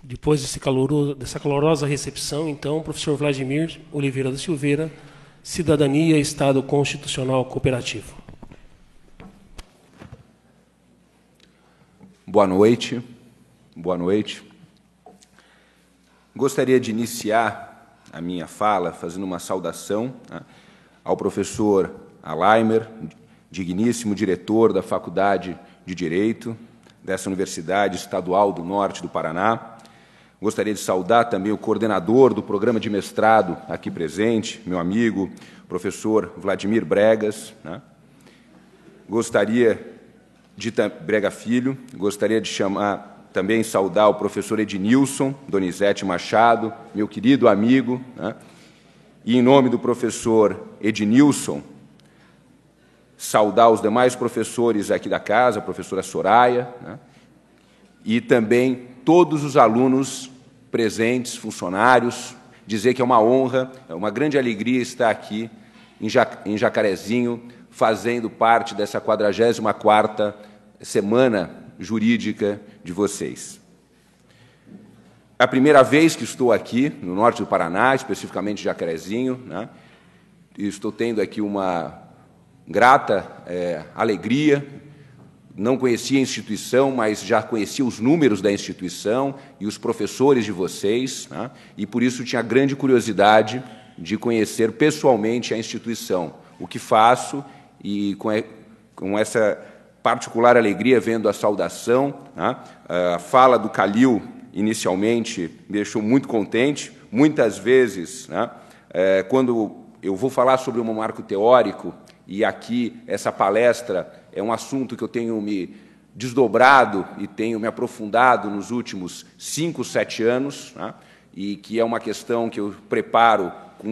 Depois dessa calorosa recepção, então, professor Vladimir Oliveira da Silveira, Cidadania e Estado Constitucional Cooperativo. Boa noite. Boa noite. Gostaria de iniciar a minha fala fazendo uma saudação, né, ao professor Alaimer, digníssimo diretor da Faculdade de Direito dessa Universidade Estadual do Norte do Paraná. Gostaria de saudar também o coordenador do programa de mestrado aqui presente, meu amigo, professor Vladimir Bregas, né? Brega Filho. Gostaria de também saudar o professor Ednilson Donizete Machado, meu querido amigo, né? E, em nome do professor Ednilson, saudar os demais professores aqui da casa, a professora Soraya, né? E também todos os alunos presentes, funcionários, dizer que é uma honra, é uma grande alegria estar aqui em Jacarezinho, fazendo parte dessa 44ª Semana Jurídica de vocês. É a primeira vez que estou aqui no norte do Paraná, especificamente em Jacarezinho, né? E estou tendo aqui uma grata alegria. Não conhecia a instituição, mas já conhecia os números da instituição e os professores de vocês, né? E, por isso, tinha grande curiosidade de conhecer pessoalmente a instituição. O que faço, e com essa particular alegria, vendo a saudação, né? A fala do Calil, inicialmente, me deixou muito contente. Muitas vezes, né, quando eu vou falar sobre um marco teórico, e aqui essa palestra é um assunto que eu tenho me desdobrado e tenho me aprofundado nos últimos 5, 7 anos, né, e que é uma questão que eu preparo com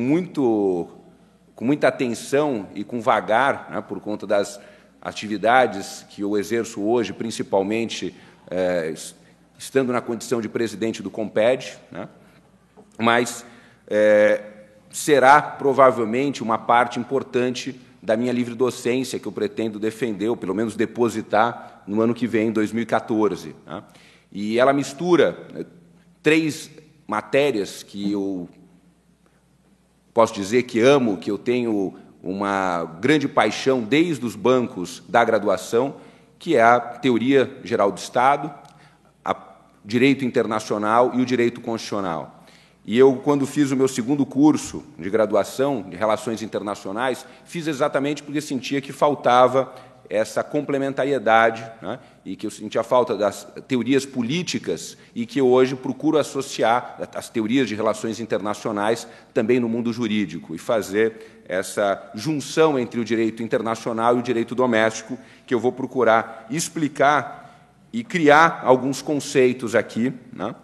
muita atenção e com vagar, né, por conta das atividades que eu exerço hoje, principalmente estando na condição de presidente do Comped, né, mas será provavelmente uma parte importante da minha livre docência que eu pretendo defender, ou pelo menos depositar, no ano que vem, em 2014. Né? E ela mistura 3 matérias que eu posso dizer que amo, que eu tenho uma grande paixão desde os bancos da graduação, que é a Teoria Geral do Estado, o Direito Internacional e o Direito Constitucional. E eu, quando fiz o meu segundo curso de graduação de Relações Internacionais, fiz exatamente porque sentia que faltava essa complementariedade, né, e que eu sentia falta das teorias políticas e que hoje procuro associar as teorias de relações internacionais também no mundo jurídico e fazer essa junção entre o direito internacional e o direito doméstico, que eu vou procurar explicar e criar alguns conceitos aqui, né,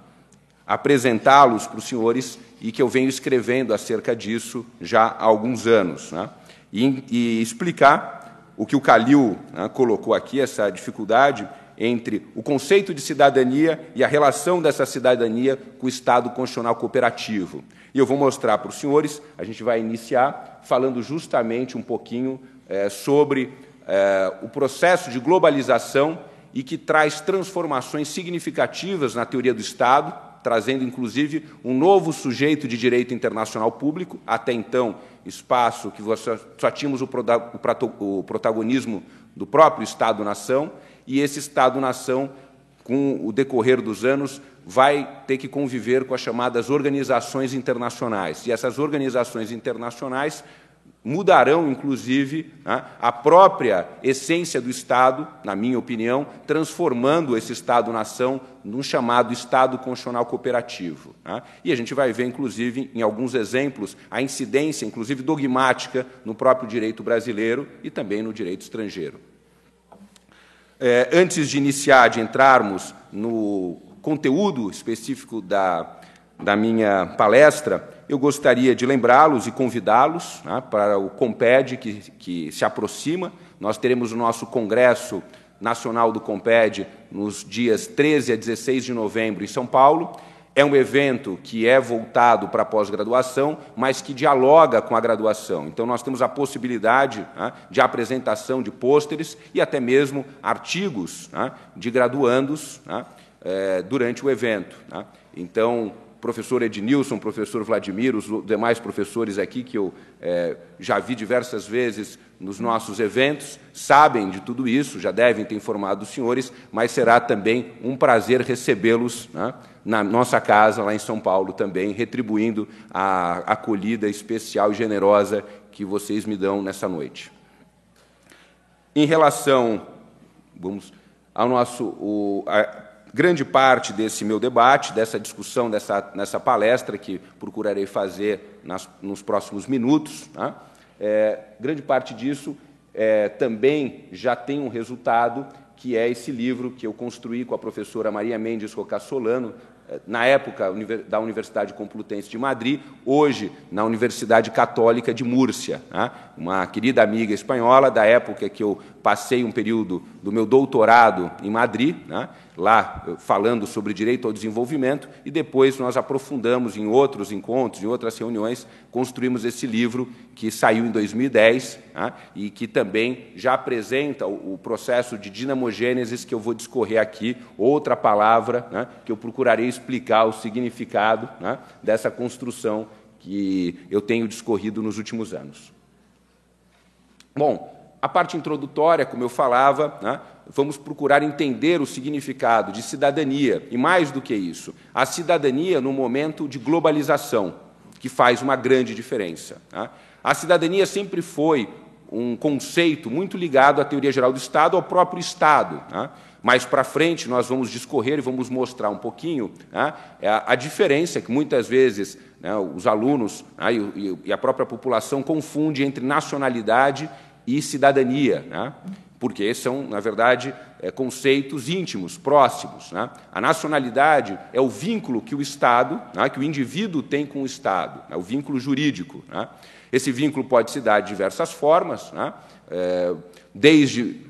apresentá-los para os senhores e que eu venho escrevendo acerca disso já há alguns anos, né? E explicar o que o Calil, né, colocou aqui, essa dificuldade entre o conceito de cidadania e a relação dessa cidadania com o Estado Constitucional Cooperativo. E eu vou mostrar para os senhores, a gente vai iniciar falando justamente um pouquinho sobre o processo de globalização e que traz transformações significativas na teoria do Estado, trazendo, inclusive, um novo sujeito de direito internacional público, até então, espaço que só tínhamos o protagonismo do próprio Estado-nação, e esse Estado-nação, com o decorrer dos anos, vai ter que conviver com as chamadas organizações internacionais. E essas organizações internacionais mudarão, inclusive, né, a própria essência do Estado, na minha opinião, transformando esse Estado-nação num chamado Estado Constitucional Cooperativo. Né? E a gente vai ver, inclusive, em alguns exemplos, a incidência, inclusive dogmática, no próprio direito brasileiro e também no direito estrangeiro. Antes de iniciar, de entrarmos no conteúdo específico da minha palestra, eu gostaria de lembrá-los e convidá-los, né, para o Comped que se aproxima. Nós teremos o nosso Congresso Nacional do Comped nos dias 13 a 16 de novembro em São Paulo. É um evento que é voltado para a pós-graduação, mas que dialoga com a graduação. Então, nós temos a possibilidade, né, de apresentação de pôsteres e até mesmo artigos, né, de graduandos, né, durante o evento, né? Então, professor Ednilson, professor Vladimir, os demais professores aqui que eu já vi diversas vezes nos nossos eventos, sabem de tudo isso, já devem ter informado os senhores, mas será também um prazer recebê-los, né, na nossa casa, lá em São Paulo também, retribuindo a acolhida especial e generosa que vocês me dão nessa noite. Em relação, ao nosso... grande parte desse meu debate, dessa discussão, nessa palestra que procurarei fazer nos próximos minutos, né? Grande parte disso também já tem um resultado, que é esse livro que eu construí com a professora Maria Mendes Rocassolano, na época da Universidade Complutense de Madrid, hoje na Universidade Católica de Múrcia, né? Uma querida amiga espanhola, da época que eu passei um período do meu doutorado em Madrid, né? Lá falando sobre direito ao desenvolvimento, e depois nós aprofundamos em outros encontros, em outras reuniões, construímos esse livro que saiu em 2010, né? E que também já apresenta o processo de dinamogênesis que eu vou discorrer aqui, outra palavra, né, que eu procurarei explicar o significado, né, dessa construção que eu tenho discorrido nos últimos anos. Bom, a parte introdutória, como eu falava, né, vamos procurar entender o significado de cidadania, e mais do que isso, a cidadania no momento de globalização, que faz uma grande diferença, né? A cidadania sempre foi um conceito muito ligado à teoria geral do Estado, ao próprio Estado, né? Mais para frente, nós vamos discorrer e vamos mostrar um pouquinho, né, a diferença que, muitas vezes, né, os alunos, né, e a própria população confunde entre nacionalidade e cidadania, né? Porque são, na verdade, conceitos íntimos, próximos, né? A nacionalidade é o vínculo que o Estado, né, que o indivíduo tem com o Estado, né, o vínculo jurídico, né? Esse vínculo pode se dar de diversas formas, né? Desde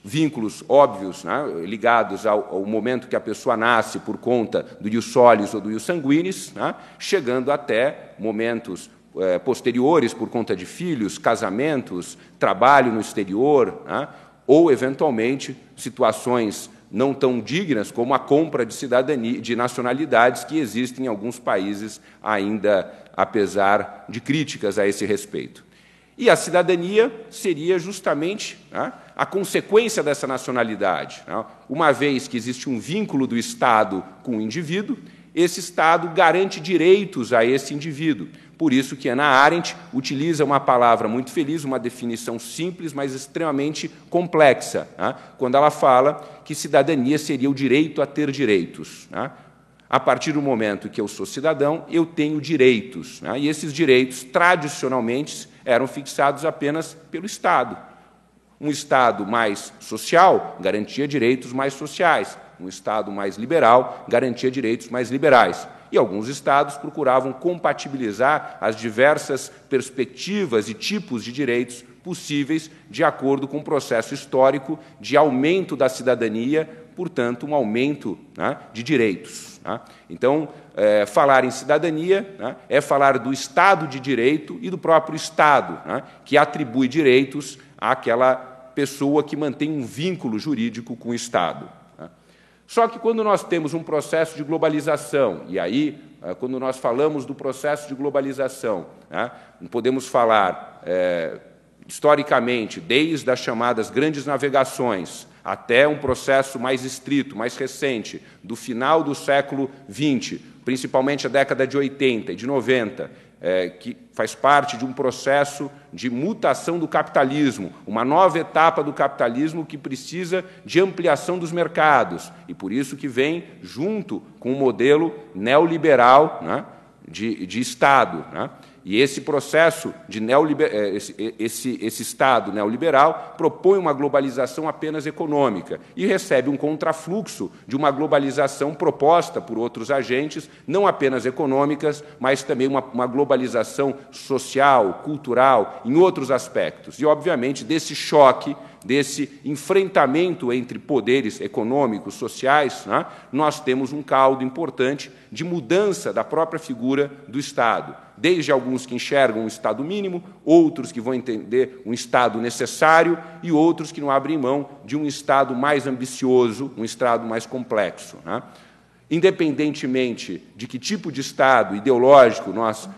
vínculos óbvios, né, ligados ao momento que a pessoa nasce por conta do ius solis ou do ius sanguinis, né, chegando até momentos posteriores por conta de filhos, casamentos, trabalho no exterior, né, ou, eventualmente, situações não tão dignas como a compra de cidadania, de nacionalidades que existem em alguns países ainda, apesar de críticas a esse respeito. E a cidadania seria justamente, né, a consequência dessa nacionalidade, né? Uma vez que existe um vínculo do Estado com o indivíduo, esse Estado garante direitos a esse indivíduo. Por isso que Hannah Arendt utiliza uma palavra muito feliz, uma definição simples, mas extremamente complexa, né, quando ela fala que cidadania seria o direito a ter direitos, né? A partir do momento que eu sou cidadão, eu tenho direitos, né? E esses direitos, tradicionalmente, eram fixados apenas pelo Estado. Um Estado mais social garantia direitos mais sociais. Um Estado mais liberal garantia direitos mais liberais. E alguns Estados procuravam compatibilizar as diversas perspectivas e tipos de direitos possíveis de acordo com o processo histórico de aumento da cidadania, portanto, um aumento, né, de direitos, né? Então, falar em cidadania, né, é falar do Estado de Direito e do próprio Estado, né, que atribui direitos àquela pessoa que mantém um vínculo jurídico com o Estado. Só que quando nós temos um processo de globalização, e aí, quando nós falamos do processo de globalização, né, podemos falar, historicamente, desde as chamadas grandes navegações até um processo mais estrito, mais recente, do final do século XX, principalmente a década de 80 e de 90, que faz parte de um processo de mutação do capitalismo, uma nova etapa do capitalismo que precisa de ampliação dos mercados, e por isso que vem junto com o modelo neoliberal, né, de Estado, né? E esse processo de esse Estado neoliberal propõe uma globalização apenas econômica e recebe um contrafluxo de uma globalização proposta por outros agentes, não apenas econômicas, mas também uma globalização social, cultural, em outros aspectos. E, obviamente, desse choque, desse enfrentamento entre poderes econômicos, sociais, né, nós temos um caldo importante de mudança da própria figura do Estado, Desde alguns que enxergam um Estado mínimo, outros que vão entender um Estado necessário e outros que não abrem mão de um Estado mais ambicioso, um Estado mais complexo, né? Independentemente de que tipo de Estado ideológico nós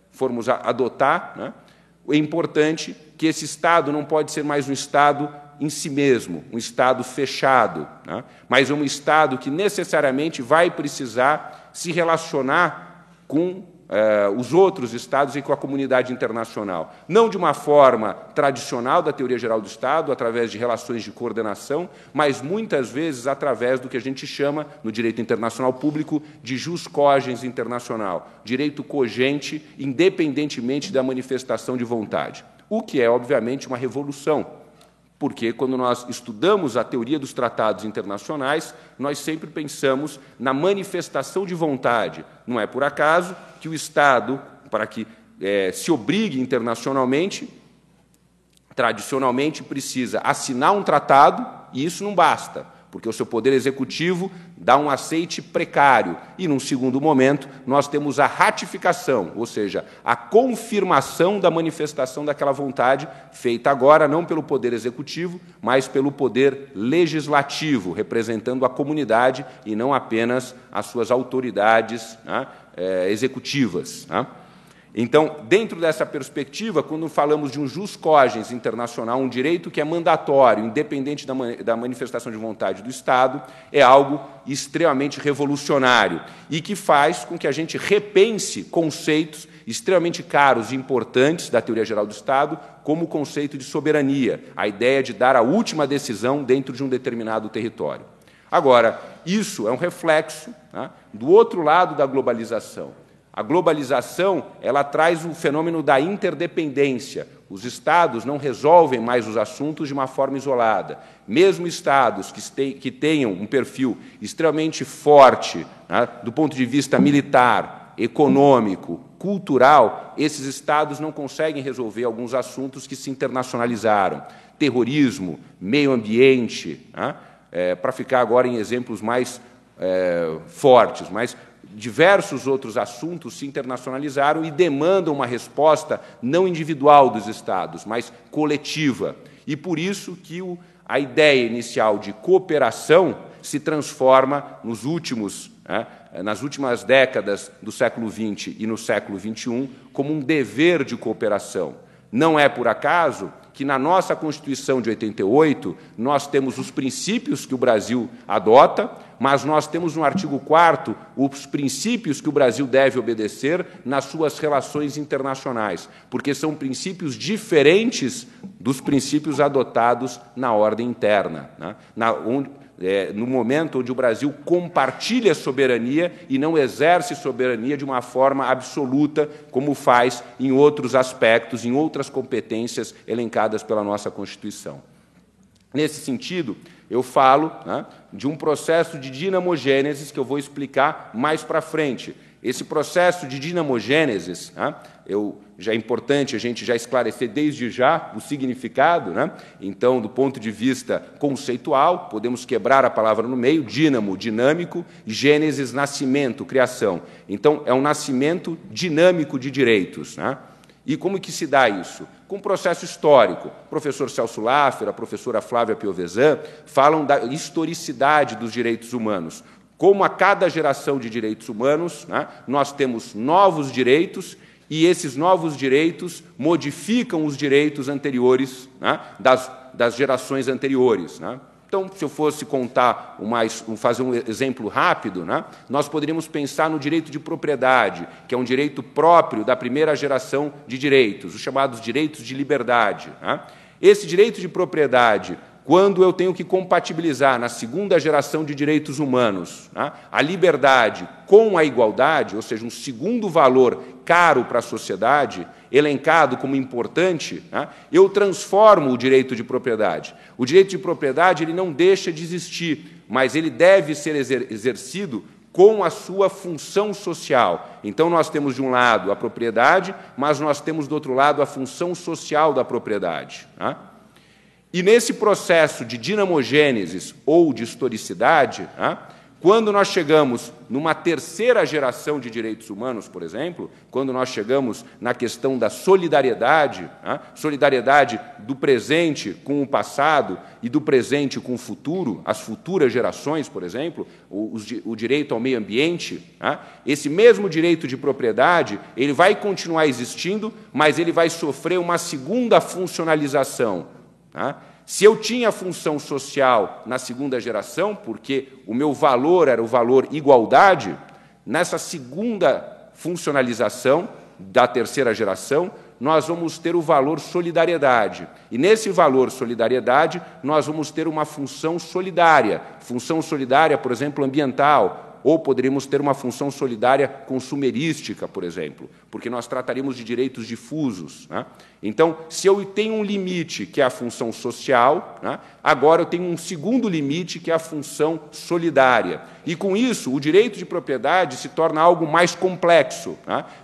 formos adotar, né, é importante que esse Estado não pode ser mais um Estado em si mesmo, um Estado fechado, né, mas um Estado que necessariamente vai precisar se relacionar com os outros Estados e com a comunidade internacional. Não de uma forma tradicional da teoria geral do Estado, através de relações de coordenação, mas muitas vezes através do que a gente chama, no direito internacional público, de jus cogens internacional, direito cogente, independentemente da manifestação de vontade. O que é, obviamente, uma revolução. Porque, quando nós estudamos a teoria dos tratados internacionais, nós sempre pensamos na manifestação de vontade. Não é por acaso que o Estado, para que se obrigue internacionalmente, tradicionalmente precisa assinar um tratado, e isso não basta, porque o seu poder executivo dá um aceite precário. E, num segundo momento, nós temos a ratificação, ou seja, a confirmação da manifestação daquela vontade, feita agora não pelo poder executivo, mas pelo poder legislativo, representando a comunidade e não apenas as suas autoridades, né, executivas, né? Então, dentro dessa perspectiva, quando falamos de um jus cogens internacional, um direito que é mandatório, independente da manifestação de vontade do Estado, é algo extremamente revolucionário e que faz com que a gente repense conceitos extremamente caros e importantes da teoria geral do Estado, como o conceito de soberania, a ideia de dar a última decisão dentro de um determinado território. Agora, isso é um reflexo, né, do outro lado da globalização. A globalização, ela traz o fenômeno da interdependência. Os Estados não resolvem mais os assuntos de uma forma isolada. Mesmo Estados que tenham um perfil extremamente forte, né, do ponto de vista militar, econômico, cultural, esses Estados não conseguem resolver alguns assuntos que se internacionalizaram. Terrorismo, meio ambiente, né, para ficar agora em exemplos mais fortes, mas diversos outros assuntos se internacionalizaram e demandam uma resposta não individual dos Estados, mas coletiva. E por isso que a ideia inicial de cooperação se transforma nas últimas décadas do século XX e no século XXI como um dever de cooperação. Não é por acaso que, na nossa Constituição de 88, nós temos os princípios que o Brasil adota, mas nós temos no artigo 4º os princípios que o Brasil deve obedecer nas suas relações internacionais, porque são princípios diferentes dos princípios adotados na ordem interna, né? No momento onde o Brasil compartilha soberania e não exerce soberania de uma forma absoluta, como faz em outros aspectos, em outras competências elencadas pela nossa Constituição. Nesse sentido, eu falo, né, de um processo de dinamogênese que eu vou explicar mais para frente. Esse processo de dinamogênese, né, já é importante a gente já esclarecer desde já o significado, né? Então, do ponto de vista conceitual, podemos quebrar a palavra no meio, dínamo, dinâmico, gênesis, nascimento, criação. Então, é um nascimento dinâmico de direitos, né? E como que se dá isso? Com um processo histórico. O professor Celso Laffer, a professora Flávia Piovesan falam da historicidade dos direitos humanos. Como a cada geração de direitos humanos, né, nós temos novos direitos e esses novos direitos modificam os direitos anteriores, né, das gerações anteriores, né? Então, se eu fosse contar fazer um exemplo rápido, né, nós poderíamos pensar no direito de propriedade, que é um direito próprio da primeira geração de direitos, os chamados direitos de liberdade, né? Esse direito de propriedade, quando eu tenho que compatibilizar na segunda geração de direitos humanos, né, a liberdade com a igualdade, ou seja, um segundo valor caro para a sociedade, elencado como importante, né, eu transformo o direito de propriedade. O direito de propriedade ele não deixa de existir, mas ele deve ser exercido com a sua função social. Então, nós temos, de um lado, a propriedade, mas nós temos, do outro lado, a função social da propriedade, né? E nesse processo de dinamogênese ou de historicidade, né, Quando nós chegamos numa terceira geração de direitos humanos, por exemplo, quando nós chegamos na questão da solidariedade, solidariedade do presente com o passado e do presente com o futuro, as futuras gerações, por exemplo, o direito ao meio ambiente, esse mesmo direito de propriedade, ele vai continuar existindo, mas ele vai sofrer uma segunda funcionalização. Se eu tinha função social na segunda geração, porque o meu valor era o valor igualdade, nessa segunda funcionalização da terceira geração, nós vamos ter o valor solidariedade. E nesse valor solidariedade, nós vamos ter uma função solidária, por exemplo, ambiental, ou poderíamos ter uma função solidária consumerística, por exemplo, porque nós trataríamos de direitos difusos. Então, se eu tenho um limite, que é a função social, agora eu tenho um segundo limite, que é a função solidária. E, com isso, o direito de propriedade se torna algo mais complexo.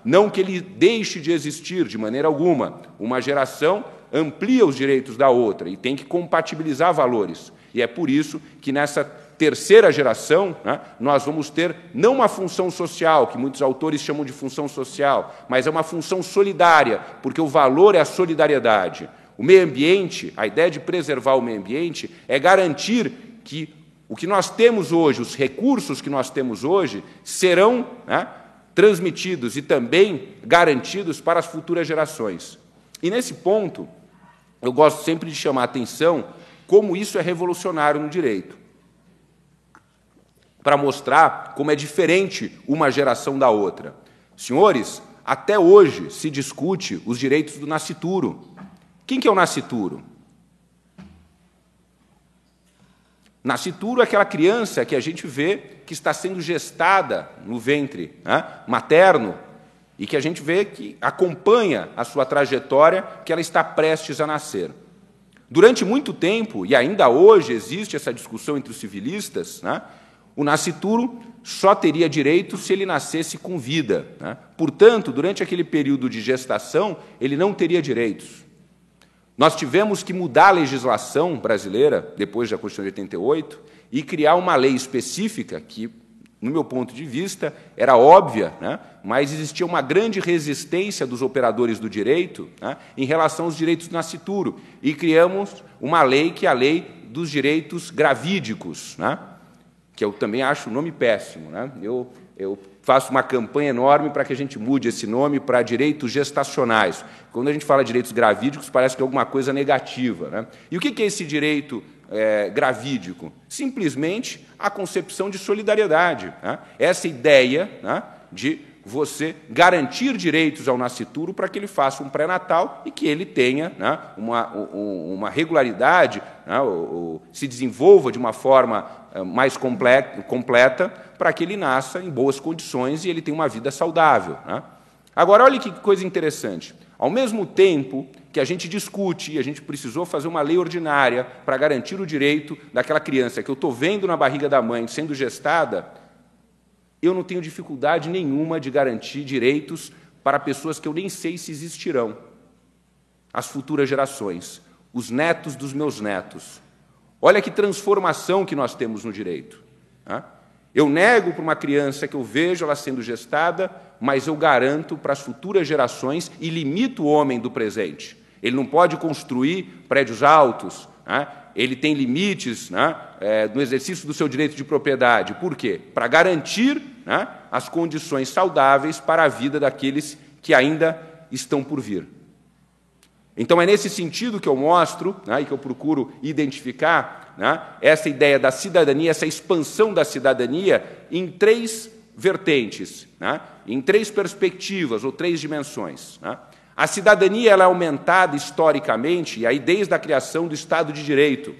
Não que ele deixe de existir, de maneira alguma. Uma geração amplia os direitos da outra e tem que compatibilizar valores. E é por isso que, nessa terceira geração, nós vamos ter não uma função social, que muitos autores chamam de função social, mas é uma função solidária, porque o valor é a solidariedade. O meio ambiente, a ideia de preservar o meio ambiente, é garantir que o que nós temos hoje, os recursos que nós temos hoje, serão transmitidos e também garantidos para as futuras gerações. E, nesse ponto, eu gosto sempre de chamar a atenção como isso é revolucionário no direito, para mostrar como é diferente uma geração da outra. Senhores, até hoje se discute os direitos do nascituro. Quem que é o nascituro? Nascituro é aquela criança que a gente vê que está sendo gestada no ventre materno e que a gente vê que acompanha a sua trajetória, que ela está prestes a nascer. Durante muito tempo, e ainda hoje existe essa discussão entre os civilistas, o nascituro só teria direito se ele nascesse com vida. Portanto, durante aquele período de gestação, ele não teria direitos. Nós tivemos que mudar a legislação brasileira, depois da Constituição de 88, e criar uma lei específica que, no meu ponto de vista, era óbvia, mas existia uma grande resistência dos operadores do direito em relação aos direitos do nascituro. E criamos uma lei que é a Lei dos Direitos Gravídicos, que eu também acho o nome péssimo. Eu faço uma campanha enorme para que a gente mude esse nome para direitos gestacionais. Quando a gente fala de direitos gravídicos, parece que é alguma coisa negativa. E o que é esse direito gravídico? Simplesmente a concepção de solidariedade. Essa ideia de você garantir direitos ao nascituro para que ele faça um pré-natal e que ele tenha uma regularidade, se desenvolva de uma forma mais completa para que ele nasça em boas condições e ele tenha uma vida saudável. Agora, olha que coisa interessante. Ao mesmo tempo que a gente discute, e a gente precisou fazer uma lei ordinária para garantir o direito daquela criança que eu estou vendo na barriga da mãe sendo gestada, eu não tenho dificuldade nenhuma de garantir direitos para pessoas que eu nem sei se existirão, as futuras gerações, os netos dos meus netos. Olha que transformação que nós temos no direito. Eu nego para uma criança que eu vejo ela sendo gestada, mas eu garanto para as futuras gerações e limito o homem do presente. Ele não pode construir prédios altos, ele tem limites no exercício do seu direito de propriedade. Por quê? Para garantir as condições saudáveis para a vida daqueles que ainda estão por vir. Então, é nesse sentido que eu mostro e que eu procuro identificar essa ideia da cidadania, essa expansão da cidadania em três vertentes, em três perspectivas ou três dimensões. A cidadania ela é aumentada historicamente, e aí desde a criação do Estado de Direito,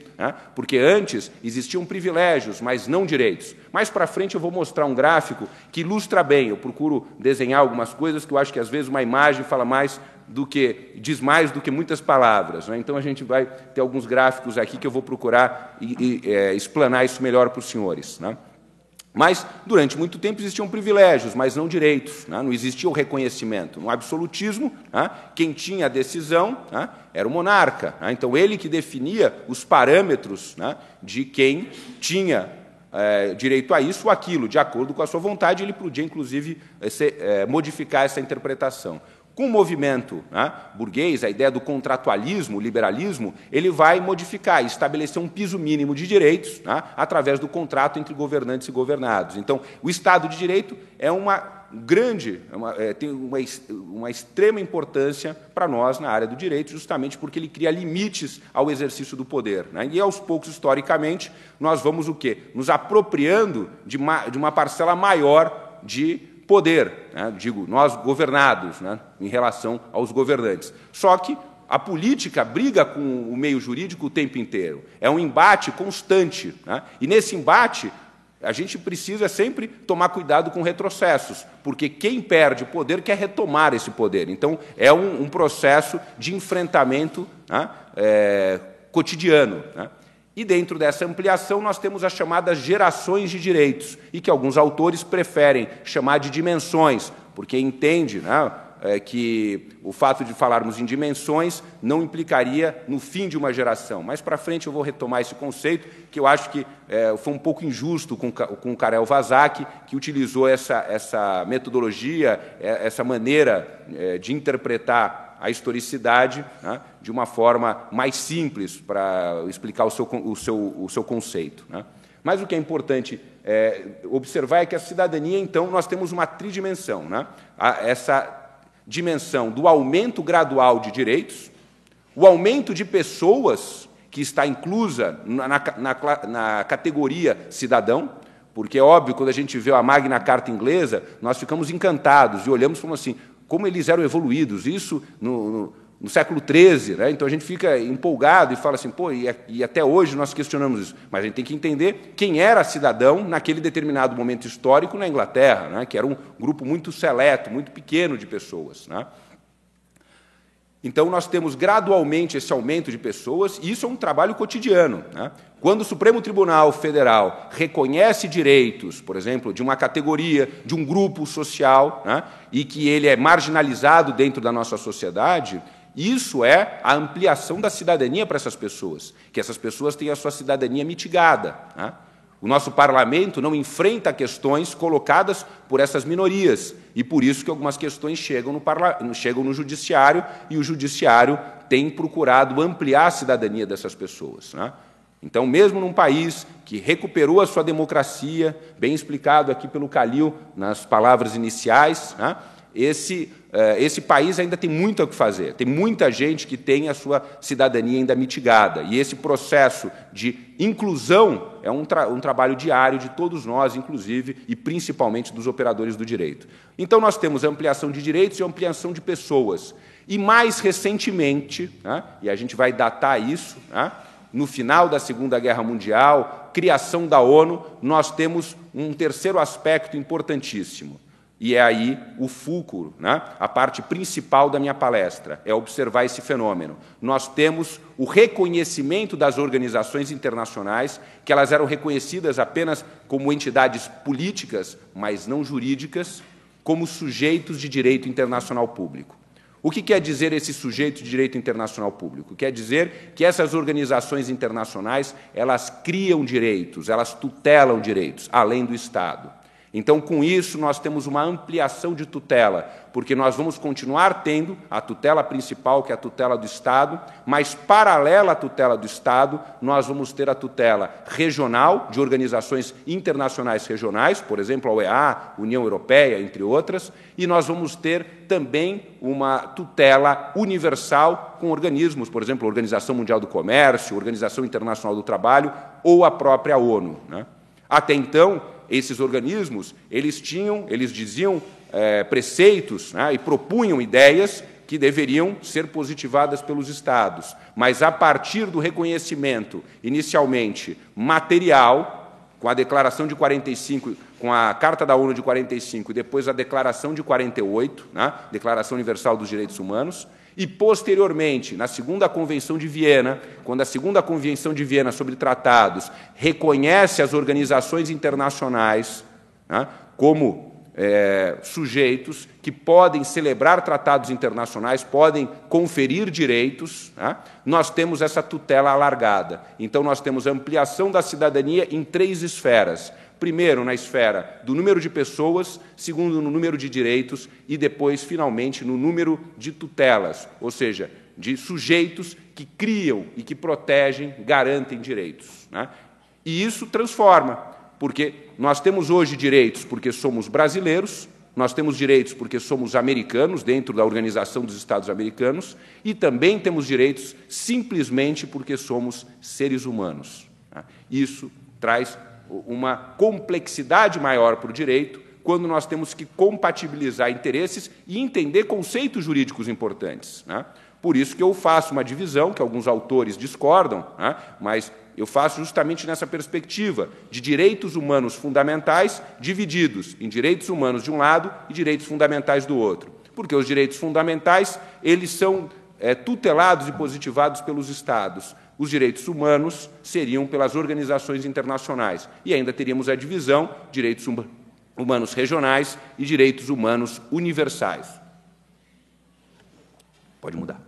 porque antes existiam privilégios, mas não direitos. Mais para frente eu vou mostrar um gráfico que ilustra bem, eu procuro desenhar algumas coisas que eu acho que às vezes uma imagem fala mais diz mais do que muitas palavras. Então a gente vai ter alguns gráficos aqui que eu vou procurar explanar isso melhor para os senhores. Mas, durante muito tempo, existiam privilégios, mas não direitos, não existia o reconhecimento. No absolutismo, quem tinha a decisão era o monarca. Então, ele que definia os parâmetros de quem tinha direito a isso ou aquilo, de acordo com a sua vontade. Ele podia, inclusive, modificar essa interpretação. Com o movimento, né, burguês, a ideia do contratualismo, o liberalismo, ele vai modificar e estabelecer um piso mínimo de direitos, né, através do contrato entre governantes e governados. Então, o Estado de Direito é tem uma extrema importância para nós na área do direito, justamente porque ele cria limites ao exercício do poder, né? E, aos poucos, historicamente, nós vamos o quê? Nos apropriando de uma parcela maior de poder, né? Digo, nós governados, né, em relação aos governantes. Só que a política briga com o meio jurídico o tempo inteiro. É um embate constante, né? E, nesse embate, a gente precisa sempre tomar cuidado com retrocessos, porque quem perde o poder quer retomar esse poder. Então, é um processo de enfrentamento, né, cotidiano, né? E, dentro dessa ampliação, nós temos as chamadas gerações de direitos, e que alguns autores preferem chamar de dimensões, porque entende, né, que o fato de falarmos em dimensões não implicaria no fim de uma geração. Mais para frente eu vou retomar esse conceito, que eu acho que foi um pouco injusto com o Karel Vazak, que utilizou essa metodologia, essa maneira de interpretar a historicidade, né, de uma forma mais simples para explicar o seu conceito, né? Mas o que é importante observar é que a cidadania, então, nós temos uma tridimensão, né? Essa dimensão do aumento gradual de direitos, o aumento de pessoas, que está inclusa na categoria cidadão, porque é óbvio, quando a gente vê a Magna Carta inglesa, nós ficamos encantados e olhamos como assim, como eles eram evoluídos, isso no século XIII, né? Então a gente fica empolgado e fala assim, pô, e até hoje nós questionamos isso. Mas a gente tem que entender quem era cidadão naquele determinado momento histórico na Inglaterra, né? Que era um grupo muito seleto, muito pequeno de pessoas, né? Então, nós temos gradualmente esse aumento de pessoas, e isso é um trabalho cotidiano, né? Quando o Supremo Tribunal Federal reconhece direitos, por exemplo, de uma categoria, de um grupo social, né, e que ele é marginalizado dentro da nossa sociedade, isso é a ampliação da cidadania para essas pessoas, que essas pessoas tenham a sua cidadania mitigada, né? O nosso parlamento não enfrenta questões colocadas por essas minorias, e por isso que algumas questões chegam no judiciário, e o judiciário tem procurado ampliar a cidadania dessas pessoas, né? Então, mesmo num país que recuperou a sua democracia, bem explicado aqui pelo Calil nas palavras iniciais, né, esse país ainda tem muito a que fazer, tem muita gente que tem a sua cidadania ainda mitigada, e esse processo de inclusão é um trabalho diário de todos nós, inclusive, e principalmente dos operadores do direito. Então, nós temos ampliação de direitos e ampliação de pessoas. E, mais recentemente, né, e a gente vai datar isso, né, no final da Segunda Guerra Mundial, criação da ONU, nós temos um terceiro aspecto importantíssimo. E é aí o fulcro, né? A parte principal da minha palestra, é observar esse fenômeno. Nós temos o reconhecimento das organizações internacionais, que elas eram reconhecidas apenas como entidades políticas, mas não jurídicas, como sujeitos de direito internacional público. O que quer dizer esse sujeito de direito internacional público? Quer dizer que essas organizações internacionais, elas criam direitos, elas tutelam direitos, além do Estado. Então, com isso, nós temos uma ampliação de tutela, porque nós vamos continuar tendo a tutela principal, que é a tutela do Estado, mas, paralela à tutela do Estado, nós vamos ter a tutela regional, de organizações internacionais regionais, por exemplo, a OEA, União Europeia, entre outras, e nós vamos ter também uma tutela universal com organismos, por exemplo, a Organização Mundial do Comércio, a Organização Internacional do Trabalho ou a própria ONU, né? Até então, esses organismos, eles diziam preceitos, né, e propunham ideias que deveriam ser positivadas pelos Estados. Mas, a partir do reconhecimento, inicialmente material, com a Declaração de 45, com a Carta da ONU de 45, e depois a Declaração de 48, né, Declaração Universal dos Direitos Humanos, e, posteriormente, na Segunda Convenção de Viena, quando a Segunda Convenção de Viena sobre Tratados reconhece as organizações internacionais, né, como sujeitos que podem celebrar tratados internacionais, podem conferir direitos, né? Nós temos essa tutela alargada. Então, nós temos a ampliação da cidadania em 3 esferas. Primeiro, na esfera do número de pessoas, segundo, no número de direitos e depois, finalmente, no número de tutelas, ou seja, de sujeitos que criam e que protegem, garantem direitos, né? E isso transforma, porque nós temos hoje direitos porque somos brasileiros, nós temos direitos porque somos americanos, dentro da Organização dos Estados Americanos, e também temos direitos simplesmente porque somos seres humanos, né? Isso traz uma complexidade maior para o direito, quando nós temos que compatibilizar interesses e entender conceitos jurídicos importantes, né? Por isso que eu faço uma divisão, que alguns autores discordam, né? Mas eu faço justamente nessa perspectiva de direitos humanos fundamentais divididos em direitos humanos de um lado e direitos fundamentais do outro. Porque os direitos fundamentais, eles são tutelados e positivados pelos Estados. Os direitos humanos seriam pelas organizações internacionais. E ainda teríamos a divisão de direitos humanos regionais e direitos humanos universais. Pode mudar.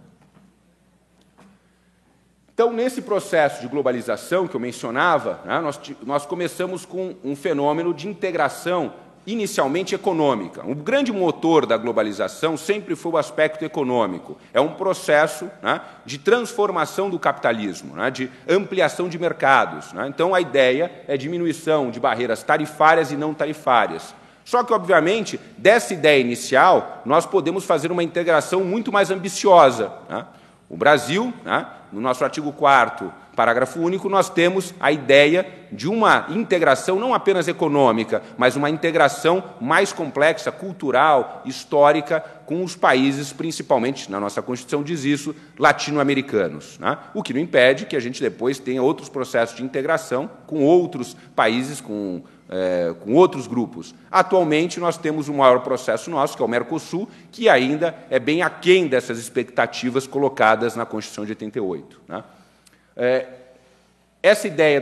Então, nesse processo de globalização que eu mencionava, né, nós começamos com um fenômeno de integração inicialmente econômica. O grande motor da globalização sempre foi o aspecto econômico. É um processo, né, de transformação do capitalismo, né, de ampliação de mercados, né? Então, a ideia é diminuição de barreiras tarifárias e não tarifárias. Só que, obviamente, dessa ideia inicial, nós podemos fazer uma integração muito mais ambiciosa, né? O Brasil, né, no nosso artigo 4º, parágrafo único, nós temos a ideia de uma integração não apenas econômica, mas uma integração mais complexa, cultural, histórica, com os países, principalmente, na nossa Constituição diz isso, latino-americanos, né? O que não impede que a gente depois tenha outros processos de integração com outros países, com outros grupos. Atualmente, nós temos o maior processo nosso, que é o Mercosul, que ainda é bem aquém dessas expectativas colocadas na Constituição de 88, né? Essa ideia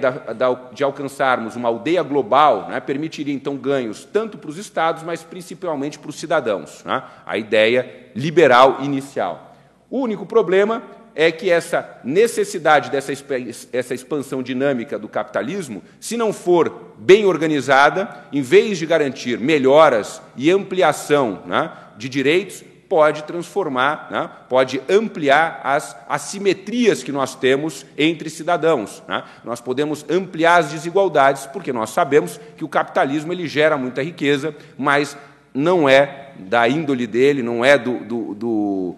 de alcançarmos uma aldeia global, né, permitiria, então, ganhos tanto para os Estados, mas principalmente para os cidadãos, né? A ideia liberal inicial. O único problema é que essa necessidade essa expansão dinâmica do capitalismo, se não for bem organizada, em vez de garantir melhoras e ampliação, né, de direitos, pode transformar, né, pode ampliar as assimetrias que nós temos entre cidadãos, né? Nós podemos ampliar as desigualdades, porque nós sabemos que o capitalismo ele gera muita riqueza, mas não é da índole dele, não é do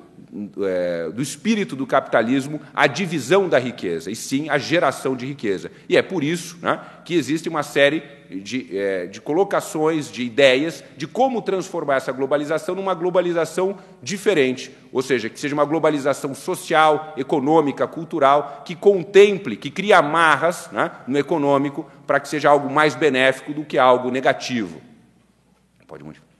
espírito do capitalismo a divisão da riqueza, e sim a geração de riqueza. E é por isso, né, que existe uma série de colocações, de ideias, de como transformar essa globalização numa globalização diferente, ou seja, que seja uma globalização social, econômica, cultural, que contemple, que crie amarras, né, no econômico, para que seja algo mais benéfico do que algo negativo. Pode modificar.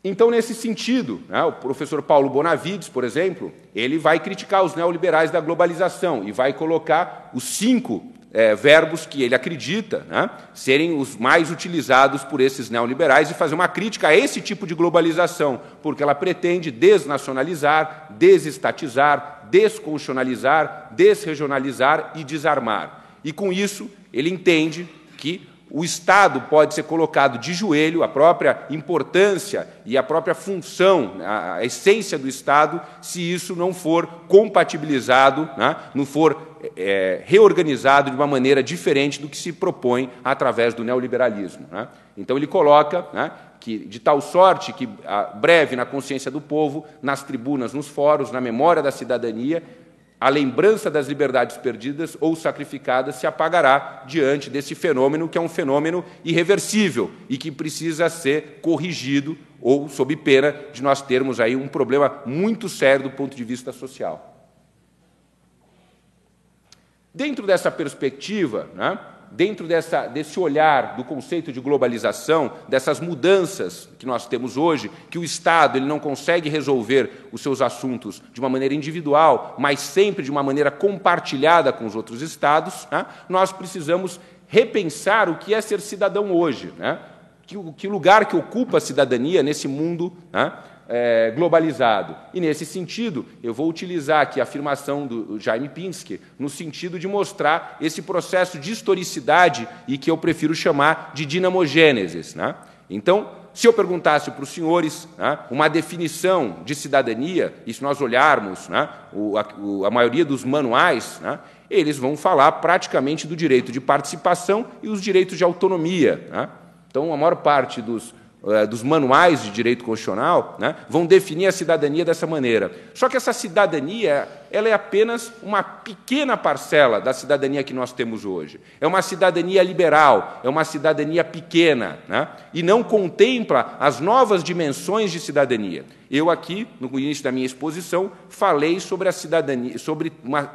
Então, nesse sentido, né, o professor Paulo Bonavides, por exemplo, ele vai criticar os neoliberais da globalização e vai colocar os 5 verbos que ele acredita, né, serem os mais utilizados por esses neoliberais e fazer uma crítica a esse tipo de globalização, porque ela pretende desnacionalizar, desestatizar, desconstitucionalizar, desregionalizar e desarmar. E, com isso, ele entende que o Estado pode ser colocado de joelho, a própria importância e a própria função, a essência do Estado, se isso não for compatibilizado, né, não for reorganizado de uma maneira diferente do que se propõe através do neoliberalismo, né? Então, ele coloca, né, que, de tal sorte que, breve na consciência do povo, nas tribunas, nos fóruns, na memória da cidadania, a lembrança das liberdades perdidas ou sacrificadas se apagará diante desse fenômeno, que é um fenômeno irreversível e que precisa ser corrigido, ou sob pena de nós termos aí um problema muito sério do ponto de vista social. Dentro dessa perspectiva, né, dentro desse olhar do conceito de globalização, dessas mudanças que nós temos hoje, que o Estado ele não consegue resolver os seus assuntos de uma maneira individual, mas sempre de uma maneira compartilhada com os outros Estados, né, nós precisamos repensar o que é ser cidadão hoje, né? Que lugar que ocupa a cidadania nesse mundo, né, globalizado. E, nesse sentido, eu vou utilizar aqui a afirmação do Jaime Pinsky, no sentido de mostrar esse processo de historicidade e que eu prefiro chamar de dinamogênesis, né? Então, se eu perguntasse para os senhores, né, uma definição de cidadania, e se nós olharmos, né, a maioria dos manuais, né, eles vão falar praticamente do direito de participação e os direitos de autonomia, né? Então, a maior parte dos manuais de direito constitucional, né, vão definir a cidadania dessa maneira. Só que essa cidadania, ela é apenas uma pequena parcela da cidadania que nós temos hoje. É uma cidadania liberal, é uma cidadania pequena, né, e não contempla as novas dimensões de cidadania. Eu aqui, no início da minha exposição, falei sobre a cidadania, sobre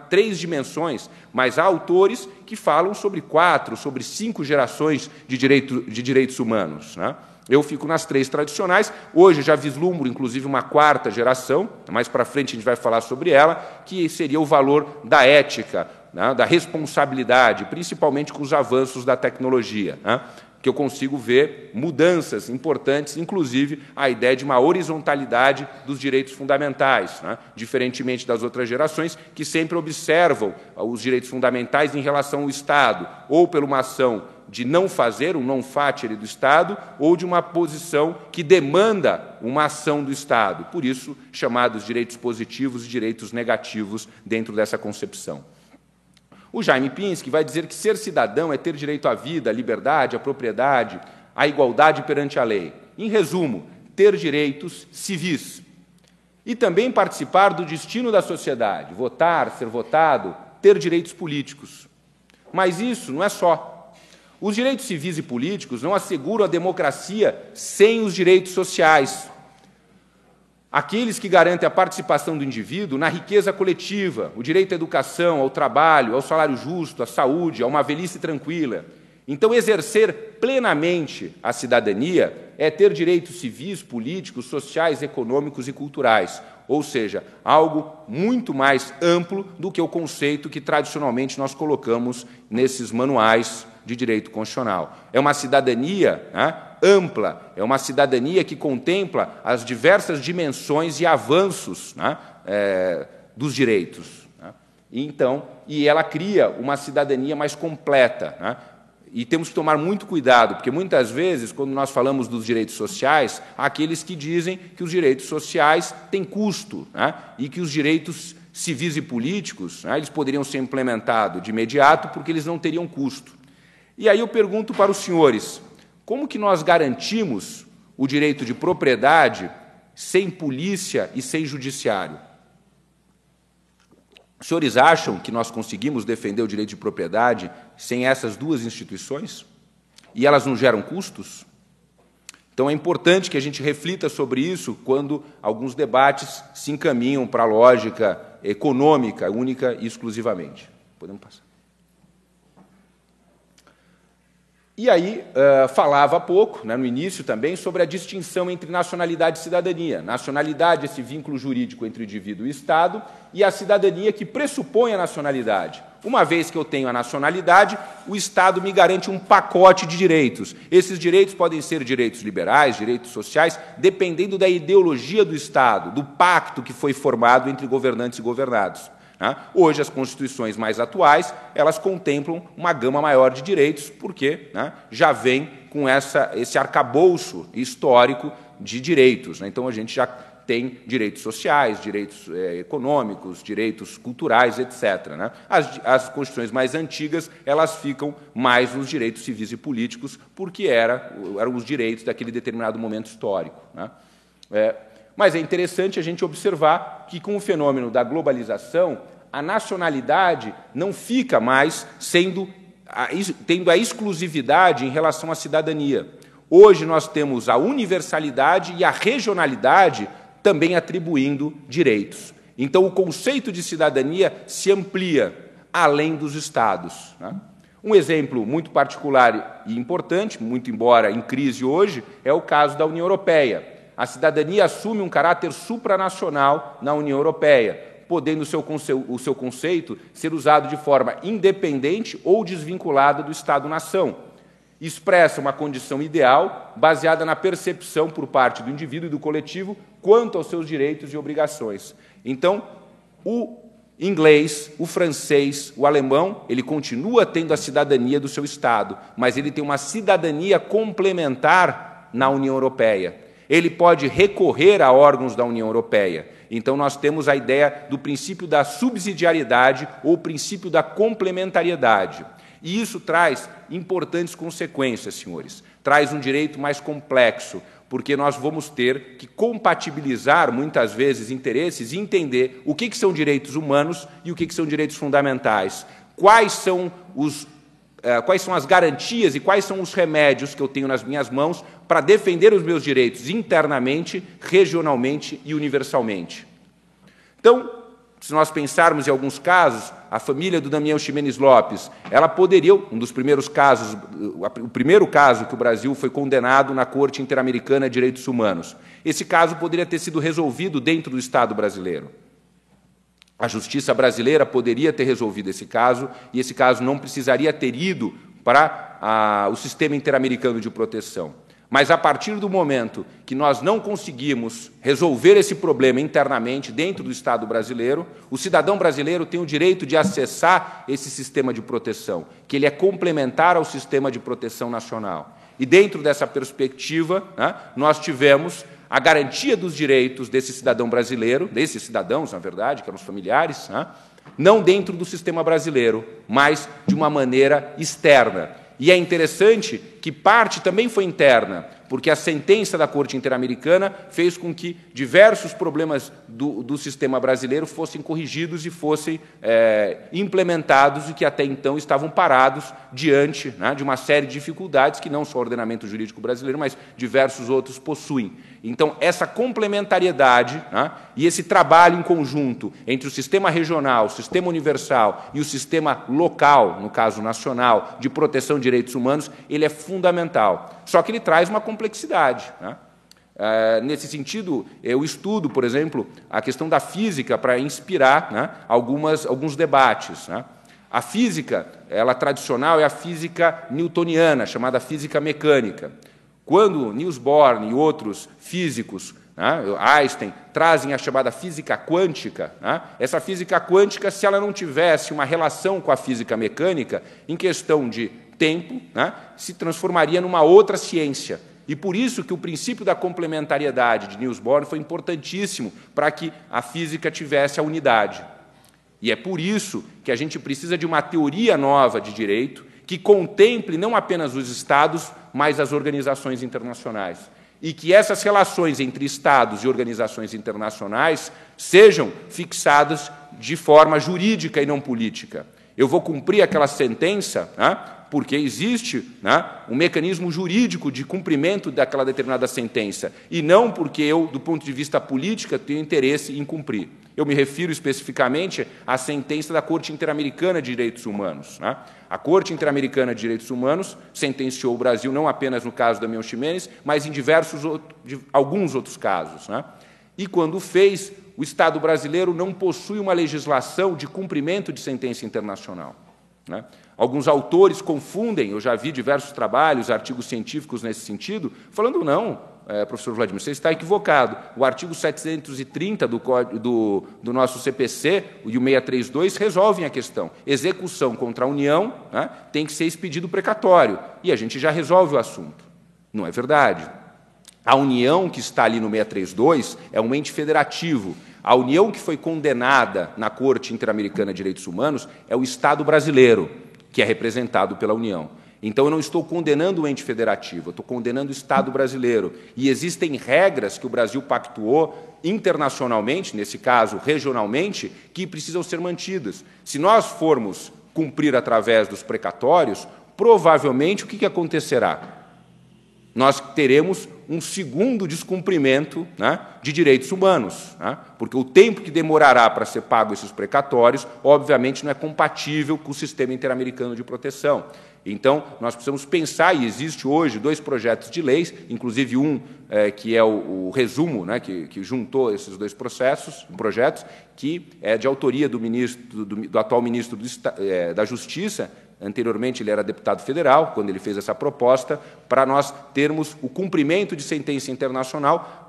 3 dimensões, mas há autores que falam sobre 4, sobre 5 gerações de direitos humanos, né? Eu fico nas 3 tradicionais. Hoje já vislumbro, inclusive, uma 4ª geração, mais para frente a gente vai falar sobre ela, que seria o valor da ética, né, da responsabilidade, principalmente com os avanços da tecnologia, né, que eu consigo ver mudanças importantes, inclusive a ideia de uma horizontalidade dos direitos fundamentais, né, diferentemente das outras gerações, que sempre observam os direitos fundamentais em relação ao Estado, ou por uma ação de não fazer, um non facere do Estado, ou de uma posição que demanda uma ação do Estado, por isso chamados direitos positivos e direitos negativos dentro dessa concepção. O Jaime Pinsky vai dizer que ser cidadão é ter direito à vida, à liberdade, à propriedade, à igualdade perante a lei. Em resumo, ter direitos civis. E também participar do destino da sociedade, votar, ser votado, ter direitos políticos. Mas isso não é só. Os direitos civis e políticos não asseguram a democracia sem os direitos sociais. Aqueles que garantem a participação do indivíduo na riqueza coletiva, o direito à educação, ao trabalho, ao salário justo, à saúde, a uma velhice tranquila. Então, exercer plenamente a cidadania é ter direitos civis, políticos, sociais, econômicos e culturais, ou seja, algo muito mais amplo do que o conceito que tradicionalmente nós colocamos nesses manuais de direito constitucional. É uma cidadania, né, ampla, é uma cidadania que contempla as diversas dimensões e avanços, né, dos direitos, né? E ela cria uma cidadania mais completa, né? E temos que tomar muito cuidado, porque muitas vezes, quando nós falamos dos direitos sociais, há aqueles que dizem que os direitos sociais têm custo, né, e que os direitos civis e políticos, né, eles poderiam ser implementados de imediato porque eles não teriam custo. E aí eu pergunto para os senhores, como que nós garantimos o direito de propriedade sem polícia e sem judiciário? Os senhores acham que nós conseguimos defender o direito de propriedade sem essas 2 instituições? E elas não geram custos? Então, é importante que a gente reflita sobre isso quando alguns debates se encaminham para a lógica econômica, única e exclusivamente. Podemos passar. E aí, falava há pouco, né, no início também, sobre a distinção entre nacionalidade e cidadania. Nacionalidade é esse vínculo jurídico entre o indivíduo e o Estado, e a cidadania que pressupõe a nacionalidade. Uma vez que eu tenho a nacionalidade, o Estado me garante um pacote de direitos. Esses direitos podem ser direitos liberais, direitos sociais, dependendo da ideologia do Estado, do pacto que foi formado entre governantes e governados. Hoje, as constituições mais atuais, elas contemplam uma gama maior de direitos, porque, né, já vem com esse arcabouço histórico de direitos, né? Então, a gente já tem direitos sociais, direitos econômicos, direitos culturais, etc., né? As constituições mais antigas, elas ficam mais nos direitos civis e políticos, porque eram os direitos daquele determinado momento histórico, né? Mas é interessante a gente observar que, com o fenômeno da globalização, a nacionalidade não fica mais tendo a exclusividade em relação à cidadania. Hoje nós temos a universalidade e a regionalidade também atribuindo direitos. Então, o conceito de cidadania se amplia além dos Estados, né? Um exemplo muito particular e importante, muito embora em crise hoje, é o caso da União Europeia. A cidadania assume um caráter supranacional na União Europeia, podendo o seu conceito ser usado de forma independente ou desvinculada do Estado-nação. Expressa uma condição ideal baseada na percepção por parte do indivíduo e do coletivo quanto aos seus direitos e obrigações. Então, o inglês, o francês, o alemão, ele continua tendo a cidadania do seu Estado, mas ele tem uma cidadania complementar na União Europeia. Ele pode recorrer a órgãos da União Europeia. Então, nós temos a ideia do princípio da subsidiariedade ou princípio da complementariedade. E isso traz importantes consequências, senhores. Traz um direito mais complexo, porque nós vamos ter que compatibilizar, muitas vezes, interesses e entender o que são direitos humanos e o que são direitos fundamentais. Quais são as garantias e quais são os remédios que eu tenho nas minhas mãos para defender os meus direitos internamente, regionalmente e universalmente. Então, se nós pensarmos em alguns casos, a família do Damião Ximenes Lopes, ela poderia, um dos primeiros casos, o primeiro caso que o Brasil foi condenado na Corte Interamericana de Direitos Humanos, esse caso poderia ter sido resolvido dentro do Estado brasileiro. A justiça brasileira poderia ter resolvido esse caso, e esse caso não precisaria ter ido para o sistema interamericano de proteção. Mas, a partir do momento que nós não conseguimos resolver esse problema internamente dentro do Estado brasileiro, o cidadão brasileiro tem o direito de acessar esse sistema de proteção, que ele é complementar ao sistema de proteção nacional. E, dentro dessa perspectiva, nós tivemos a garantia dos direitos desse cidadão brasileiro, desses cidadãos, na verdade, que eram os familiares, não dentro do sistema brasileiro, mas de uma maneira externa. E é interessante que parte também foi interna, porque a sentença da Corte Interamericana fez com que diversos problemas do sistema brasileiro fossem corrigidos e fossem implementados e que até então estavam parados diante de uma série de dificuldades que não só o ordenamento jurídico brasileiro, mas diversos outros possuem. Então, essa complementariedade e esse trabalho em conjunto entre o sistema regional, o sistema universal e o sistema local, no caso nacional, de proteção de direitos humanos, ele é fundamental. Só que ele traz uma complexidade. Nesse sentido, eu estudo, por exemplo, a questão da física para inspirar alguns debates. A física, ela tradicional, é a física newtoniana, chamada física mecânica. Quando Niels Bohr e outros físicos, Einstein, trazem a chamada física quântica, essa física quântica, se ela não tivesse uma relação com a física mecânica, em questão de tempo, se transformaria numa outra ciência. E por isso que o princípio da complementariedade de Niels Bohr foi importantíssimo para que a física tivesse a unidade. E é por isso que a gente precisa de uma teoria nova de direito que contemple não apenas os Estados, mas as organizações internacionais. E que essas relações entre Estados e organizações internacionais sejam fixadas de forma jurídica e não política. Eu vou cumprir aquela sentença, porque existe um mecanismo jurídico de cumprimento daquela determinada sentença, e não porque eu, do ponto de vista político, tenho interesse em cumprir. Eu me refiro especificamente à sentença da Corte Interamericana de Direitos Humanos. A Corte Interamericana de Direitos Humanos sentenciou o Brasil não apenas no caso da Damião Ximenes, mas em alguns outros casos. E, quando fez, o Estado brasileiro não possui uma legislação de cumprimento de sentença internacional. Alguns autores confundem, eu já vi diversos trabalhos, artigos científicos nesse sentido, falando, não, professor Vladimir, você está equivocado. O artigo 730 do nosso CPC e o 632 resolvem a questão. Execução contra a União tem que ser expedido precatório, e a gente já resolve o assunto. Não é verdade. A União que está ali no 632 é um ente federativo. A União que foi condenada na Corte Interamericana de Direitos Humanos é o Estado brasileiro, que é representado pela União. Então, eu não estou condenando o ente federativo, eu estou condenando o Estado brasileiro. E existem regras que o Brasil pactuou internacionalmente, nesse caso, regionalmente, que precisam ser mantidas. Se nós formos cumprir através dos precatórios, provavelmente o que acontecerá? Nós teremos um segundo descumprimento, né, de direitos humanos, né, porque o tempo que demorará para ser pago esses precatórios, obviamente, não é compatível com o sistema interamericano de proteção. Então, nós precisamos pensar, e existe hoje 2 projetos de leis, inclusive um que é o resumo, né, que juntou esses 2 projetos, que é de autoria do atual ministro da Justiça. Anteriormente, ele era deputado federal, quando ele fez essa proposta, para nós termos o cumprimento de sentença internacional,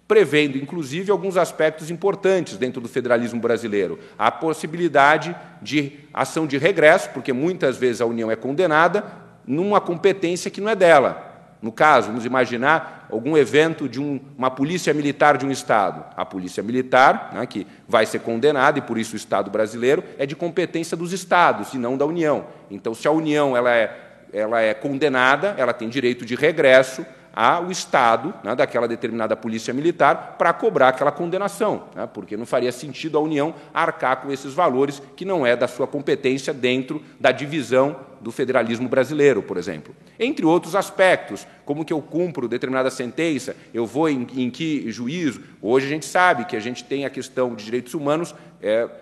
prevendo, inclusive, alguns aspectos importantes dentro do federalismo brasileiro. A possibilidade de ação de regresso, porque muitas vezes a União é condenada numa competência que não é dela. No caso, vamos imaginar algum evento de uma polícia militar de um Estado. A polícia militar, né, que vai ser condenada, e por isso o Estado brasileiro, é de competência dos Estados e não da União. Então, se a União ela é condenada, ela tem direito de regresso ao Estado, né, daquela determinada polícia militar, para cobrar aquela condenação, né, porque não faria sentido a União arcar com esses valores que não é da sua competência dentro da divisão do federalismo brasileiro, por exemplo. Entre outros aspectos, como que eu cumpro determinada sentença, eu vou em que juízo. Hoje a gente sabe que a gente tem a questão de direitos humanos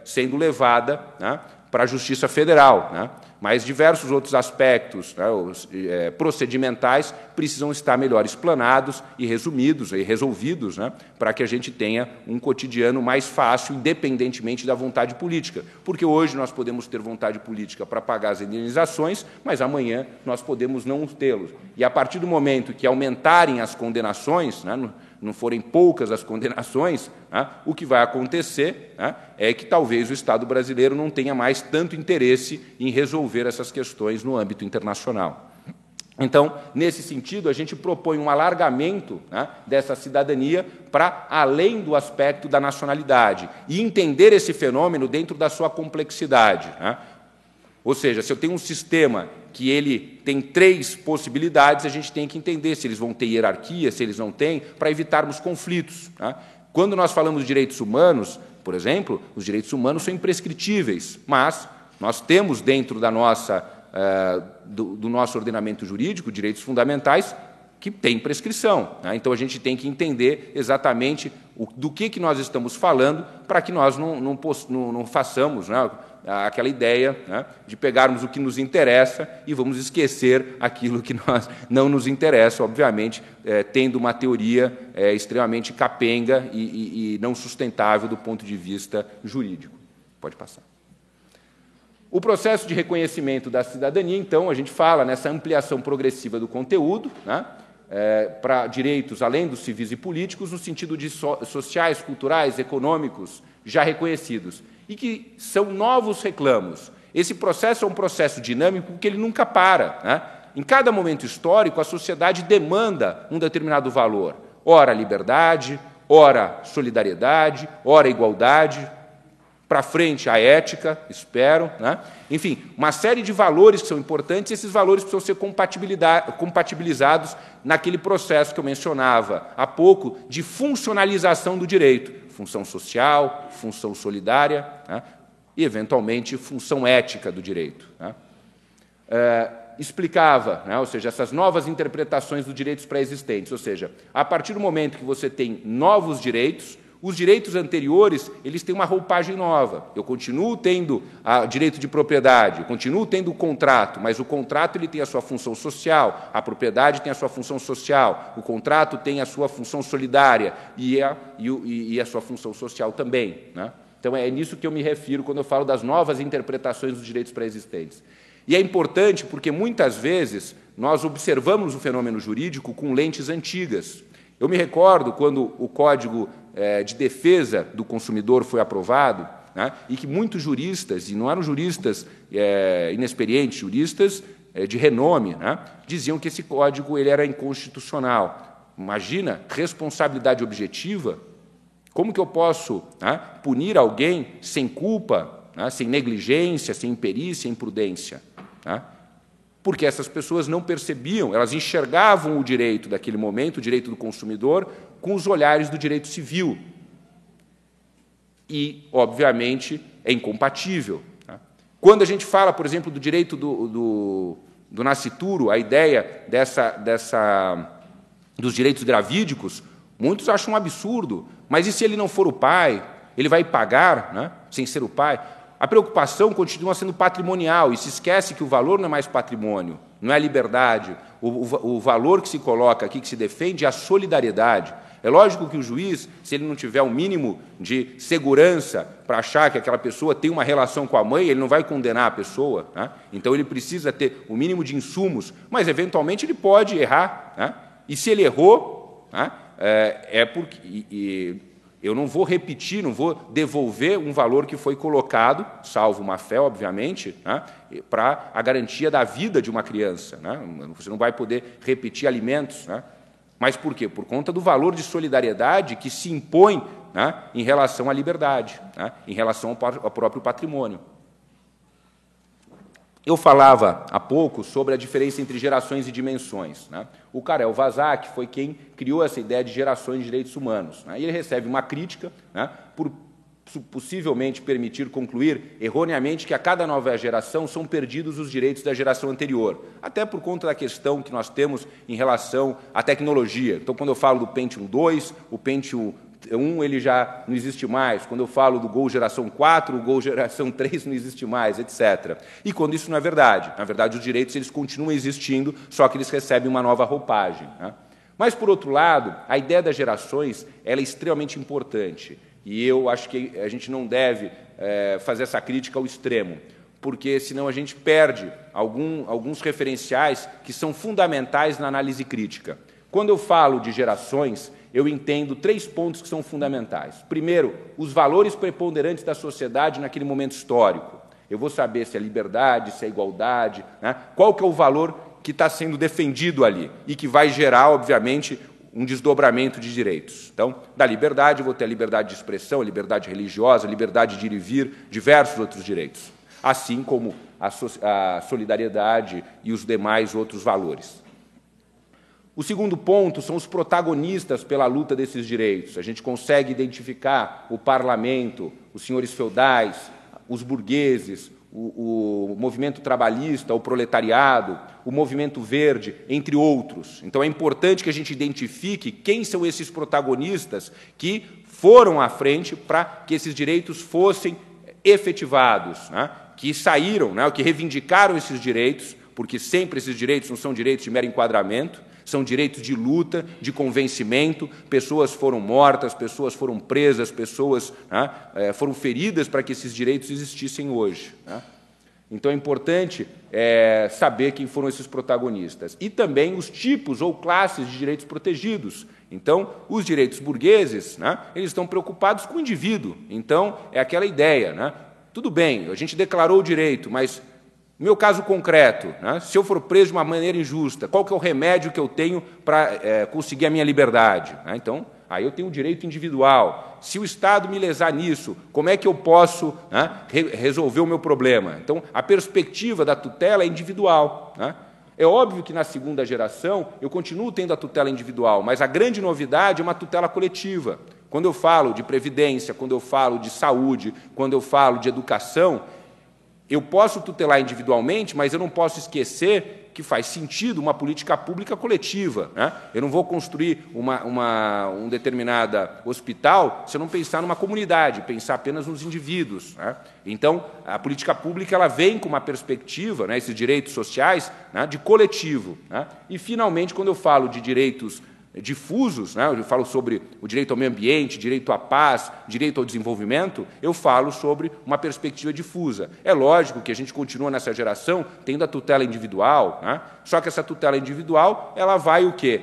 sendo levada, né, para a Justiça Federal, né? Mas diversos outros aspectos, né, procedimentais precisam estar melhor explanados e resumidos e resolvidos, né, para que a gente tenha um cotidiano mais fácil, independentemente da vontade política. Porque hoje nós podemos ter vontade política para pagar as indenizações, mas amanhã nós podemos não tê-los. E a partir do momento que aumentarem as condenações, né, não forem poucas as condenações, né, o que vai acontecer, né, é que talvez o Estado brasileiro não tenha mais tanto interesse em resolver essas questões no âmbito internacional. Então, nesse sentido, a gente propõe um alargamento, né, dessa cidadania para além do aspecto da nacionalidade e entender esse fenômeno dentro da sua complexidade, né? Ou seja, se eu tenho um sistema que ele tem 3 possibilidades, a gente tem que entender se eles vão ter hierarquia, se eles não têm, para evitarmos conflitos, né? Quando nós falamos de direitos humanos, por exemplo, os direitos humanos são imprescritíveis, mas nós temos dentro da do nosso ordenamento jurídico direitos fundamentais que têm prescrição, né? Então, a gente tem que entender exatamente do que nós estamos falando para que nós não façamos, né, aquela ideia, né, de pegarmos o que nos interessa e vamos esquecer aquilo que não nos interessa, obviamente, tendo uma teoria extremamente capenga e não sustentável do ponto de vista jurídico. Pode passar. O processo de reconhecimento da cidadania, então, a gente fala nessa ampliação progressiva do conteúdo, né, para direitos além dos civis e políticos, no sentido de sociais, culturais, econômicos, já reconhecidos, e que são novos reclamos. Esse processo é um processo dinâmico porque ele nunca para, né? Em cada momento histórico, a sociedade demanda um determinado valor, ora liberdade, ora solidariedade, ora igualdade, para frente a ética, espero, né? Enfim, uma série de valores que são importantes, e esses valores precisam ser compatibilizados naquele processo que eu mencionava há pouco de funcionalização do direito, função social, função solidária, né, e, eventualmente, função ética do direito, né. Explicava, né, ou seja, essas novas interpretações dos direitos pré-existentes, ou seja, a partir do momento que você tem novos direitos, os direitos anteriores eles têm uma roupagem nova. Eu continuo tendo o direito de propriedade, eu continuo tendo o contrato, mas o contrato ele tem a sua função social, a propriedade tem a sua função social, o contrato tem a sua função solidária e a sua função social também, né? Então, é nisso que eu me refiro quando eu falo das novas interpretações dos direitos pré-existentes. E é importante porque, muitas vezes, nós observamos o fenômeno jurídico com lentes antigas. Eu me recordo quando o Código de Defesa do Consumidor foi aprovado, né, e que muitos juristas, e não eram juristas inexperientes, juristas de renome, né, diziam que esse código ele era inconstitucional. Imagina, responsabilidade objetiva, como que eu posso, né, punir alguém sem culpa, né, sem negligência, sem imperícia, imprudência, né? Porque essas pessoas não percebiam, elas enxergavam o direito daquele momento, o direito do consumidor, com os olhares do direito civil. E, obviamente, é incompatível, né? Quando a gente fala, por exemplo, do direito do nascituro, a ideia dos direitos gravídicos, muitos acham um absurdo. Mas e se ele não for o pai? Ele vai pagar, né, sem ser o pai? A preocupação continua sendo patrimonial e se esquece que o valor não é mais patrimônio, não é a liberdade. O valor que se coloca aqui, que se defende, é a solidariedade. É lógico que o juiz, se ele não tiver o mínimo de segurança para achar que aquela pessoa tem uma relação com a mãe, ele não vai condenar a pessoa, né? Então ele precisa ter o mínimo de insumos, mas eventualmente ele pode errar, né? E se ele errou, né, porque eu não vou repetir, não vou devolver um valor que foi colocado, salvo má fé, obviamente, né, para a garantia da vida de uma criança, né? Você não vai poder repetir alimentos, né? Mas por quê? Por conta do valor de solidariedade que se impõe, né, em relação à liberdade, né, em relação ao próprio patrimônio. Eu falava há pouco sobre a diferença entre gerações e dimensões, né? O Karel Vazak foi quem criou essa ideia de gerações de direitos humanos, né? E ele recebe uma crítica, né, por possivelmente permitir concluir erroneamente que a cada nova geração são perdidos os direitos da geração anterior, até por conta da questão que nós temos em relação à tecnologia. Então, quando eu falo do Pentium 2, o Pentium 1 ele já não existe mais. Quando eu falo do Gol geração 4, o Gol geração 3 não existe mais, etc. E quando isso não é verdade. Na verdade, os direitos eles continuam existindo, só que eles recebem uma nova roupagem, né? Mas, por outro lado, a ideia das gerações ela é extremamente importante. E eu acho que a gente não deve fazer essa crítica ao extremo, porque senão a gente perde alguns referenciais que são fundamentais na análise crítica. Quando eu falo de gerações, eu entendo 3 pontos que são fundamentais. Primeiro, os valores preponderantes da sociedade naquele momento histórico. Eu vou saber se é liberdade, se é igualdade, né? Qual que é o valor que está sendo defendido ali e que vai gerar, obviamente, um desdobramento de direitos. Então, da liberdade, eu vou ter a liberdade de expressão, a liberdade religiosa, a liberdade de ir e vir, diversos outros direitos, assim como a solidariedade e os demais outros valores. O segundo ponto são os protagonistas pela luta desses direitos. A gente consegue identificar o parlamento, os senhores feudais, os burgueses, o movimento trabalhista, o proletariado, o movimento verde, entre outros. Então, é importante que a gente identifique quem são esses protagonistas que foram à frente para que esses direitos fossem efetivados, né? Que saíram, né? Que reivindicaram esses direitos, porque sempre esses direitos não são direitos de mero enquadramento, são direitos de luta, de convencimento, pessoas foram mortas, pessoas foram presas, pessoas, né, foram feridas para que esses direitos existissem hoje, né? Então, é importante saber quem foram esses protagonistas. E também os tipos ou classes de direitos protegidos. Então, os direitos burgueses, né, eles estão preocupados com o indivíduo. Então, é aquela ideia, né? Tudo bem, a gente declarou o direito, mas no meu caso concreto, né, se eu for preso de uma maneira injusta, qual que é o remédio que eu tenho para conseguir a minha liberdade, né? Então, aí eu tenho um direito individual. Se o Estado me lesar nisso, como é que eu posso, né, resolver o meu problema? Então, a perspectiva da tutela é individual, né? É óbvio que na segunda geração eu continuo tendo a tutela individual, mas a grande novidade é uma tutela coletiva. Quando eu falo de previdência, quando eu falo de saúde, quando eu falo de educação, eu posso tutelar individualmente, mas eu não posso esquecer que faz sentido uma política pública coletiva, né? Eu não vou construir um determinado hospital se eu não pensar numa comunidade, pensar apenas nos indivíduos, né? Então, a política pública ela vem com uma perspectiva, né, esses direitos sociais, né, de coletivo, né? E, finalmente, quando eu falo de direitos difusos, né, eu falo sobre o direito ao meio ambiente, direito à paz, direito ao desenvolvimento, eu falo sobre uma perspectiva difusa. É lógico que a gente continua nessa geração tendo a tutela individual, né, só que essa tutela individual ela vai o quê?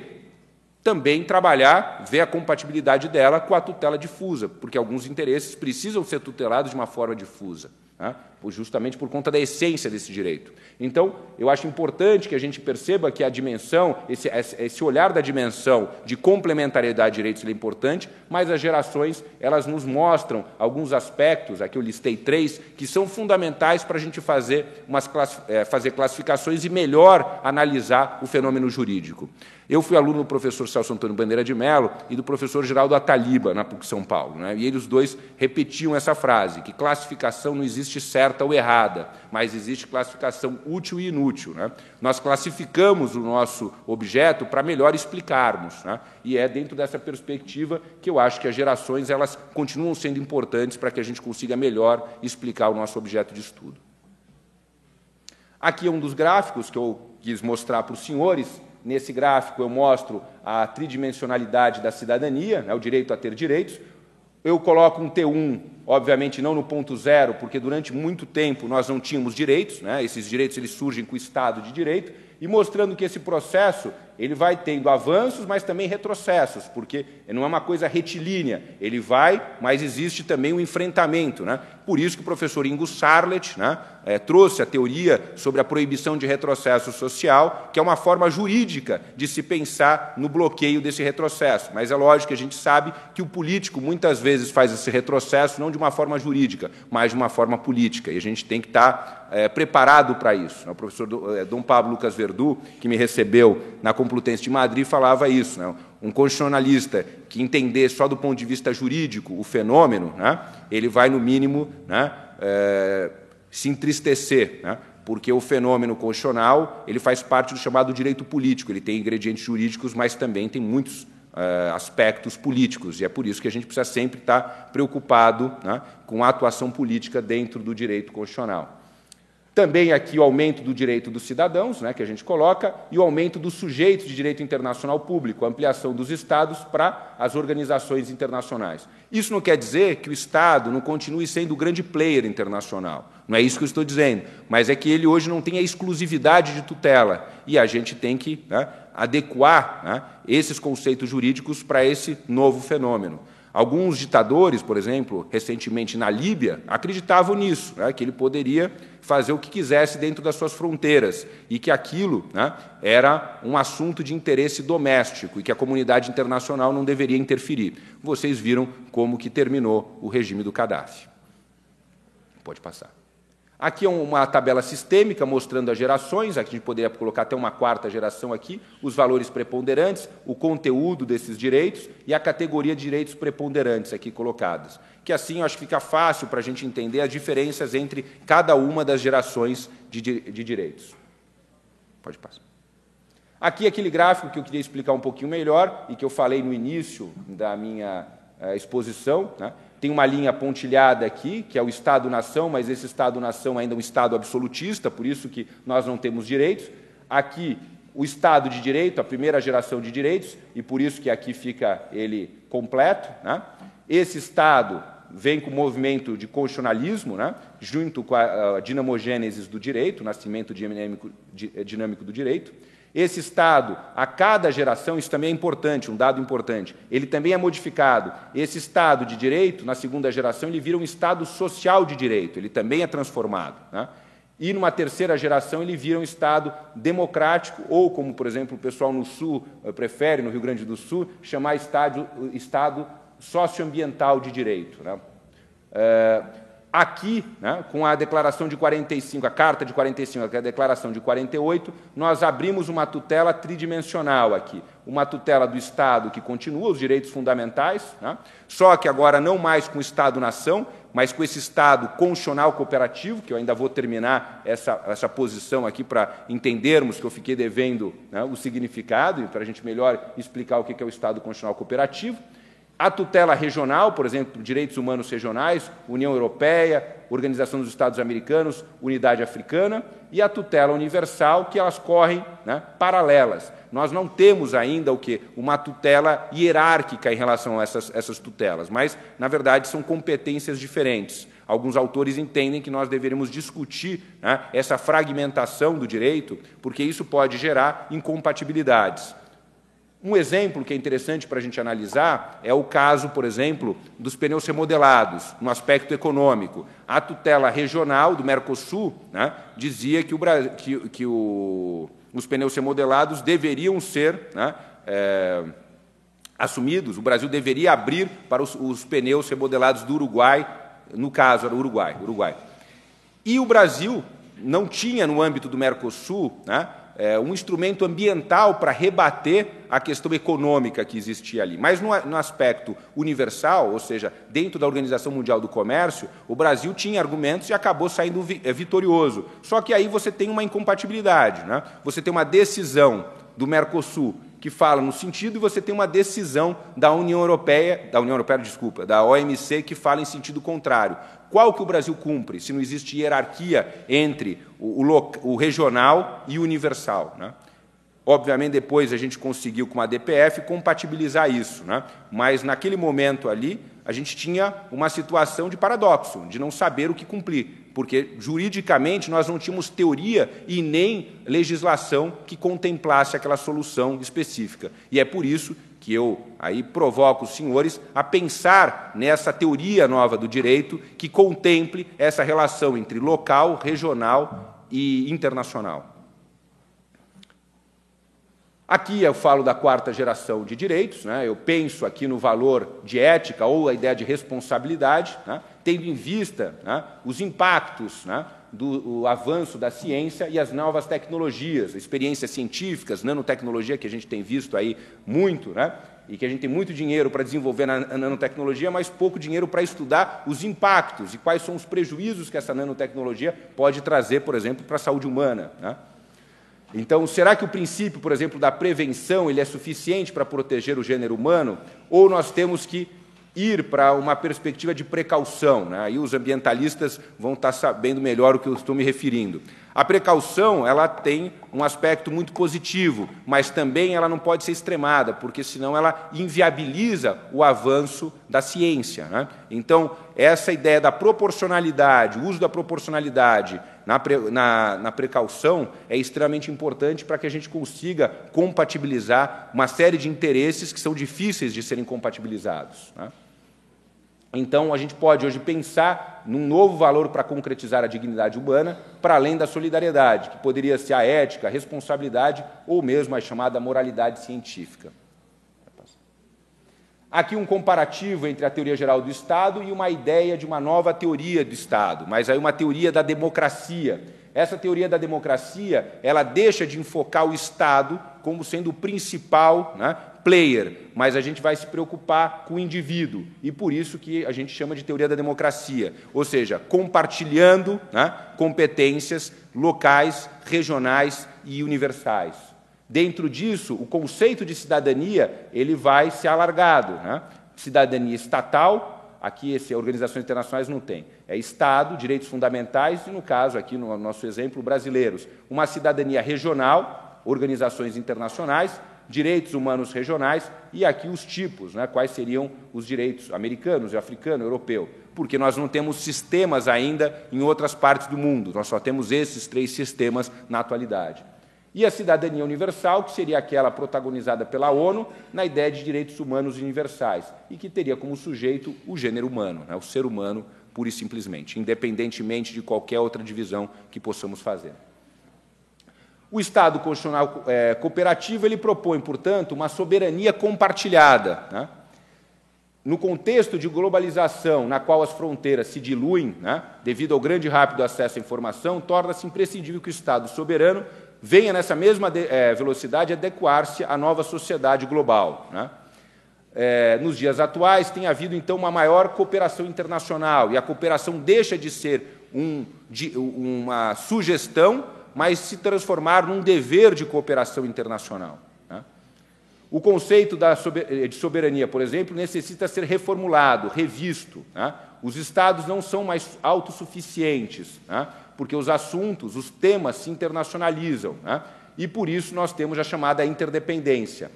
Também trabalhar, ver a compatibilidade dela com a tutela difusa, porque alguns interesses precisam ser tutelados de uma forma difusa, né, justamente por conta da essência desse direito. Então, eu acho importante que a gente perceba que a dimensão, esse olhar da dimensão de complementariedade de direitos é importante, mas as gerações elas nos mostram alguns aspectos, aqui eu listei 3, que são fundamentais para a gente fazer classificações e melhor analisar o fenômeno jurídico. Eu fui aluno do professor Celso Antônio Bandeira de Mello e do professor Geraldo Ataliba, na PUC São Paulo, né? E eles os dois repetiam essa frase, que classificação não existe existe certa ou errada, mas existe classificação útil e inútil, né? Nós classificamos o nosso objeto para melhor explicarmos, né? E é dentro dessa perspectiva que eu acho que as gerações elas continuam sendo importantes para que a gente consiga melhor explicar o nosso objeto de estudo. Aqui é um dos gráficos que eu quis mostrar para os senhores. Nesse gráfico eu mostro a tridimensionalidade da cidadania, né, o direito a ter direitos. Eu coloco um T1, obviamente não no ponto zero, porque durante muito tempo nós não tínhamos direitos, né, esses direitos eles surgem com o Estado de Direito, e mostrando que esse processo ele vai tendo avanços, mas também retrocessos, porque não é uma coisa retilínea, ele vai, mas existe também um enfrentamento, né? Por isso que o professor Ingo Sarlet, né, trouxe a teoria sobre a proibição de retrocesso social, que é uma forma jurídica de se pensar no bloqueio desse retrocesso. Mas é lógico que a gente sabe que o político muitas vezes faz esse retrocesso não de uma forma jurídica, mas de uma forma política, e a gente tem que estar preparado para isso. O professor Dom Pablo Lucas Verdu, que me recebeu na Complutense de Madrid, falava isso, né? Um constitucionalista que entender só do ponto de vista jurídico o fenômeno, né, ele vai, no mínimo, né, se entristecer, né, porque o fenômeno constitucional ele faz parte do chamado direito político, ele tem ingredientes jurídicos, mas também tem muitos aspectos políticos, e é por isso que a gente precisa sempre estar preocupado, né, com a atuação política dentro do direito constitucional. Também aqui o aumento do direito dos cidadãos, né, que a gente coloca, e o aumento dos sujeitos de direito internacional público, a ampliação dos Estados para as organizações internacionais. Isso não quer dizer que o Estado não continue sendo o grande player internacional. Não é isso que eu estou dizendo, mas é que ele hoje não tem a exclusividade de tutela, e a gente tem que, né, adequar, né, esses conceitos jurídicos para esse novo fenômeno. Alguns ditadores, por exemplo, recentemente na Líbia, acreditavam nisso, né, que ele poderia fazer o que quisesse dentro das suas fronteiras e que aquilo, né, era um assunto de interesse doméstico e que a comunidade internacional não deveria interferir. Vocês viram como que terminou o regime do Gaddafi. Pode passar. Aqui é uma tabela sistêmica mostrando as gerações, aqui a gente poderia colocar até uma quarta geração aqui, os valores preponderantes, o conteúdo desses direitos e a categoria de direitos preponderantes aqui colocadas. Que assim eu acho que fica fácil para a gente entender as diferenças entre cada uma das gerações de direitos. Pode passar. Aqui aquele gráfico que eu queria explicar um pouquinho melhor e que eu falei no início da minha exposição, né? Tem uma linha pontilhada aqui, que é o Estado-nação, mas esse Estado-nação ainda é um Estado absolutista, por isso que nós não temos direitos. Aqui, o Estado de Direito, a primeira geração de direitos, e por isso que aqui fica ele completo, né? Esse Estado vem com o movimento de constitucionalismo, né, junto com a dinamogênese do direito, o nascimento dinâmico do direito. Esse Estado, a cada geração, isso também é importante, um dado importante, ele também é modificado. Esse Estado de direito, na segunda geração, ele vira um Estado social de direito, ele também é transformado, né? E, numa terceira geração, ele vira um Estado democrático, ou, como, por exemplo, o pessoal no Sul prefere, no Rio Grande do Sul, chamar Estado socioambiental de direito, né? Aqui, né, com a Declaração de 45, a Carta de 45, que é a Declaração de 48, nós abrimos uma tutela tridimensional aqui. Uma tutela do Estado que continua os direitos fundamentais, né, só que agora não mais com o Estado-nação, mas com esse Estado constitucional cooperativo, que eu ainda vou terminar essa posição aqui para entendermos que eu fiquei devendo, né, o significado, e para a gente melhor explicar o que é o Estado constitucional cooperativo. A tutela regional, por exemplo, direitos humanos regionais, União Europeia, Organização dos Estados Americanos, Unidade Africana, e a tutela universal, que elas correm, né, paralelas. Nós não temos ainda o quê? Uma tutela hierárquica em relação a essas tutelas, mas, na verdade, são competências diferentes. Alguns autores entendem que nós deveríamos discutir, né, essa fragmentação do direito, porque isso pode gerar incompatibilidades. Um exemplo que é interessante para a gente analisar é o caso, por exemplo, dos pneus remodelados, no aspecto econômico. A tutela regional do Mercosul, né, dizia que, os pneus remodelados deveriam ser, né, assumidos, o Brasil deveria abrir para os pneus remodelados do Uruguai, no caso era o Uruguai. E o Brasil não tinha, no âmbito do Mercosul, né, um instrumento ambiental para rebater a questão econômica que existia ali. Mas no aspecto universal, ou seja, dentro da Organização Mundial do Comércio, o Brasil tinha argumentos e acabou saindo vitorioso. Só que aí você tem uma incompatibilidade, né? Você tem uma decisão do Mercosul que fala no sentido, e você tem uma decisão da da OMC, que fala em sentido contrário. Qual que o Brasil cumpre, se não existe hierarquia entre o regional e o universal, né? Obviamente, depois a gente conseguiu, com a DPF, compatibilizar isso, né? Mas, naquele momento ali, a gente tinha uma situação de paradoxo, de não saber o que cumprir, porque, juridicamente, nós não tínhamos teoria e nem legislação que contemplasse aquela solução específica. E é por isso que eu aí provoco os senhores a pensar nessa teoria nova do direito que contemple essa relação entre local, regional e internacional. Aqui eu falo da quarta geração de direitos, né? Eu penso aqui no valor de ética ou a ideia de responsabilidade, né? Tendo em vista, né, os impactos, né, do avanço da ciência e as novas tecnologias, experiências científicas, nanotecnologia, que a gente tem visto aí muito, né, e que a gente tem muito dinheiro para desenvolver na nanotecnologia, mas pouco dinheiro para estudar os impactos e quais são os prejuízos que essa nanotecnologia pode trazer, por exemplo, para a saúde humana, né? Então, será que o princípio, por exemplo, da prevenção, ele é suficiente para proteger o gênero humano? Ou nós temos que ir para uma perspectiva de precaução, né? Aí os ambientalistas vão estar sabendo melhor o que eu estou me referindo. A precaução, ela tem um aspecto muito positivo, mas também ela não pode ser extremada, porque senão ela inviabiliza o avanço da ciência, né? Então, essa ideia da proporcionalidade, o uso da proporcionalidade na precaução é extremamente importante para que a gente consiga compatibilizar uma série de interesses que são difíceis de serem compatibilizados, né? Então, a gente pode hoje pensar num novo valor para concretizar a dignidade humana, para além da solidariedade, que poderia ser a ética, a responsabilidade ou mesmo a chamada moralidade científica. Aqui um comparativo entre a teoria geral do Estado e uma ideia de uma nova teoria do Estado, mas aí uma teoria da democracia. Essa teoria da democracia, ela deixa de enfocar o Estado como sendo o principal, né, player, mas a gente vai se preocupar com o indivíduo, e por isso que a gente chama de teoria da democracia, ou seja, compartilhando, né, competências locais, regionais e universais. Dentro disso, o conceito de cidadania ele vai ser alargado, né? Cidadania estatal, aqui organizações internacionais não tem, é Estado, direitos fundamentais e, no caso, aqui no nosso exemplo, brasileiros. Uma cidadania regional, organizações internacionais, direitos humanos regionais e aqui os tipos, né? Quais seriam os direitos americanos, africano, europeu, porque nós não temos sistemas ainda em outras partes do mundo, nós só temos esses 3 sistemas na atualidade. E a cidadania universal, que seria aquela protagonizada pela ONU na ideia de direitos humanos universais e que teria como sujeito o gênero humano, né? O ser humano pura e simplesmente, independentemente de qualquer outra divisão que possamos fazer. O Estado constitucional cooperativo ele propõe, portanto, uma soberania compartilhada, né? No contexto de globalização, na qual as fronteiras se diluem, né, devido ao grande e rápido acesso à informação, torna-se imprescindível que o Estado soberano venha, nessa mesma velocidade, adequar-se à nova sociedade global, né? Nos dias atuais, tem havido, então, uma maior cooperação internacional, e a cooperação deixa de ser uma sugestão, mas se transformar num dever de cooperação internacional, né? O conceito de soberania, por exemplo, necessita ser reformulado, revisto, né? Os Estados não são mais autossuficientes, né? Porque os assuntos, os temas se internacionalizam, né? E, por isso, nós temos a chamada interdependência.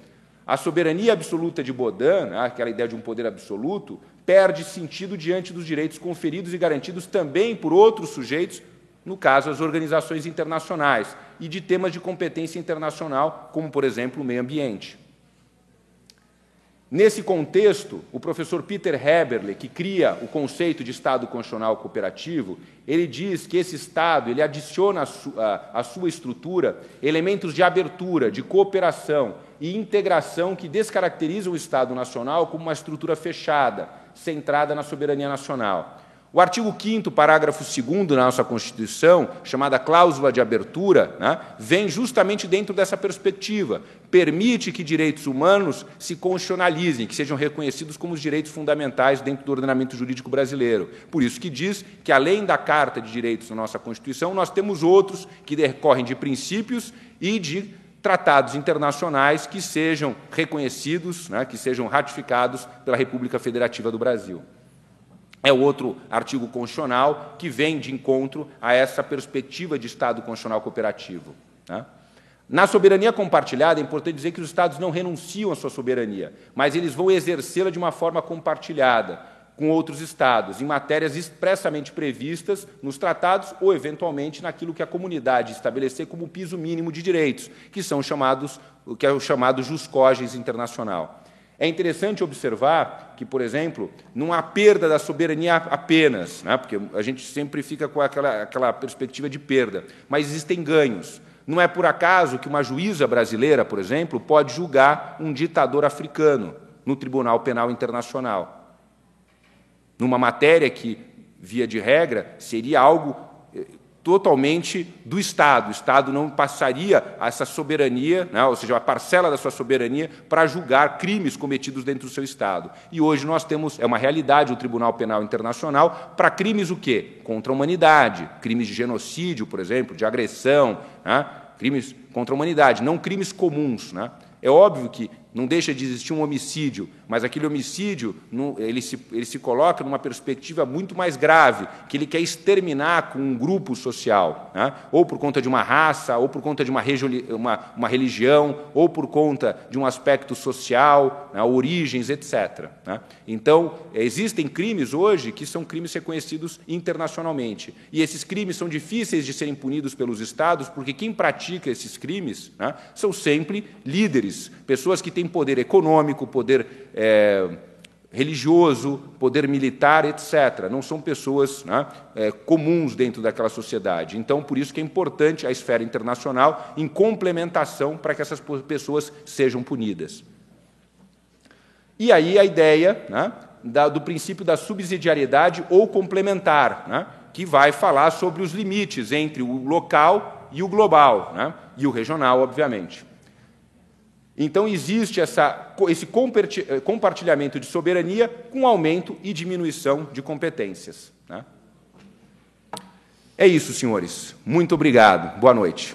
A soberania absoluta de Baudin, né, aquela ideia de um poder absoluto, perde sentido diante dos direitos conferidos e garantidos também por outros sujeitos, no caso, as organizações internacionais, e de temas de competência internacional, como, por exemplo, o meio ambiente. Nesse contexto, o professor Peter Heberle, que cria o conceito de Estado constitucional cooperativo, ele diz que esse Estado ele adiciona à sua estrutura elementos de abertura, de cooperação e integração que descaracterizam o Estado nacional como uma estrutura fechada, centrada na soberania nacional. O artigo 5º, parágrafo 2º da nossa Constituição, chamada cláusula de abertura, né, vem justamente dentro dessa perspectiva. Permite que direitos humanos se constitucionalizem, que sejam reconhecidos como os direitos fundamentais dentro do ordenamento jurídico brasileiro. Por isso que diz que, além da Carta de Direitos da nossa Constituição, nós temos outros que decorrem de princípios e de tratados internacionais que sejam reconhecidos, né, que sejam ratificados pela República Federativa do Brasil. É o outro artigo constitucional que vem de encontro a essa perspectiva de Estado constitucional cooperativo, né? Na soberania compartilhada, é importante dizer que os Estados não renunciam à sua soberania, mas eles vão exercê-la de uma forma compartilhada com outros Estados, em matérias expressamente previstas nos tratados ou, eventualmente, naquilo que a comunidade estabelecer como piso mínimo de direitos, que são chamados, que é o chamado jus cogens internacional. É interessante observar que, por exemplo, não há perda da soberania apenas, né, porque a gente sempre fica com aquela perspectiva de perda, mas existem ganhos. Não é por acaso que uma juíza brasileira, por exemplo, pode julgar um ditador africano no Tribunal Penal Internacional, numa matéria que, via de regra, seria algo totalmente do Estado. O Estado não passaria essa soberania, né, ou seja, a parcela da sua soberania, para julgar crimes cometidos dentro do seu Estado. E hoje nós temos, é uma realidade, o Tribunal Penal Internacional, para crimes o quê? Contra a humanidade, crimes de genocídio, por exemplo, de agressão, né, crimes contra a humanidade, não crimes comuns, né? É óbvio que não deixa de existir um homicídio, mas aquele homicídio ele se coloca numa perspectiva muito mais grave, que ele quer exterminar com um grupo social, né? Ou por conta de uma raça, ou por conta de uma religião, ou por conta de um aspecto social, né? Origens, etc., né? Então, existem crimes hoje que são crimes reconhecidos internacionalmente. E esses crimes são difíceis de serem punidos pelos Estados, porque quem pratica esses crimes, né, são sempre líderes, pessoas que têm poder econômico, poder religioso, poder militar, etc. Não são pessoas, né, comuns dentro daquela sociedade. Então, por isso que é importante a esfera internacional em complementação para que essas pessoas sejam punidas. E aí a ideia, né, do princípio da subsidiariedade ou complementar, né, que vai falar sobre os limites entre o local e o global, né, e o regional, obviamente. Então, existe esse compartilhamento de soberania com aumento e diminuição de competências, né? É isso, senhores. Muito obrigado. Boa noite.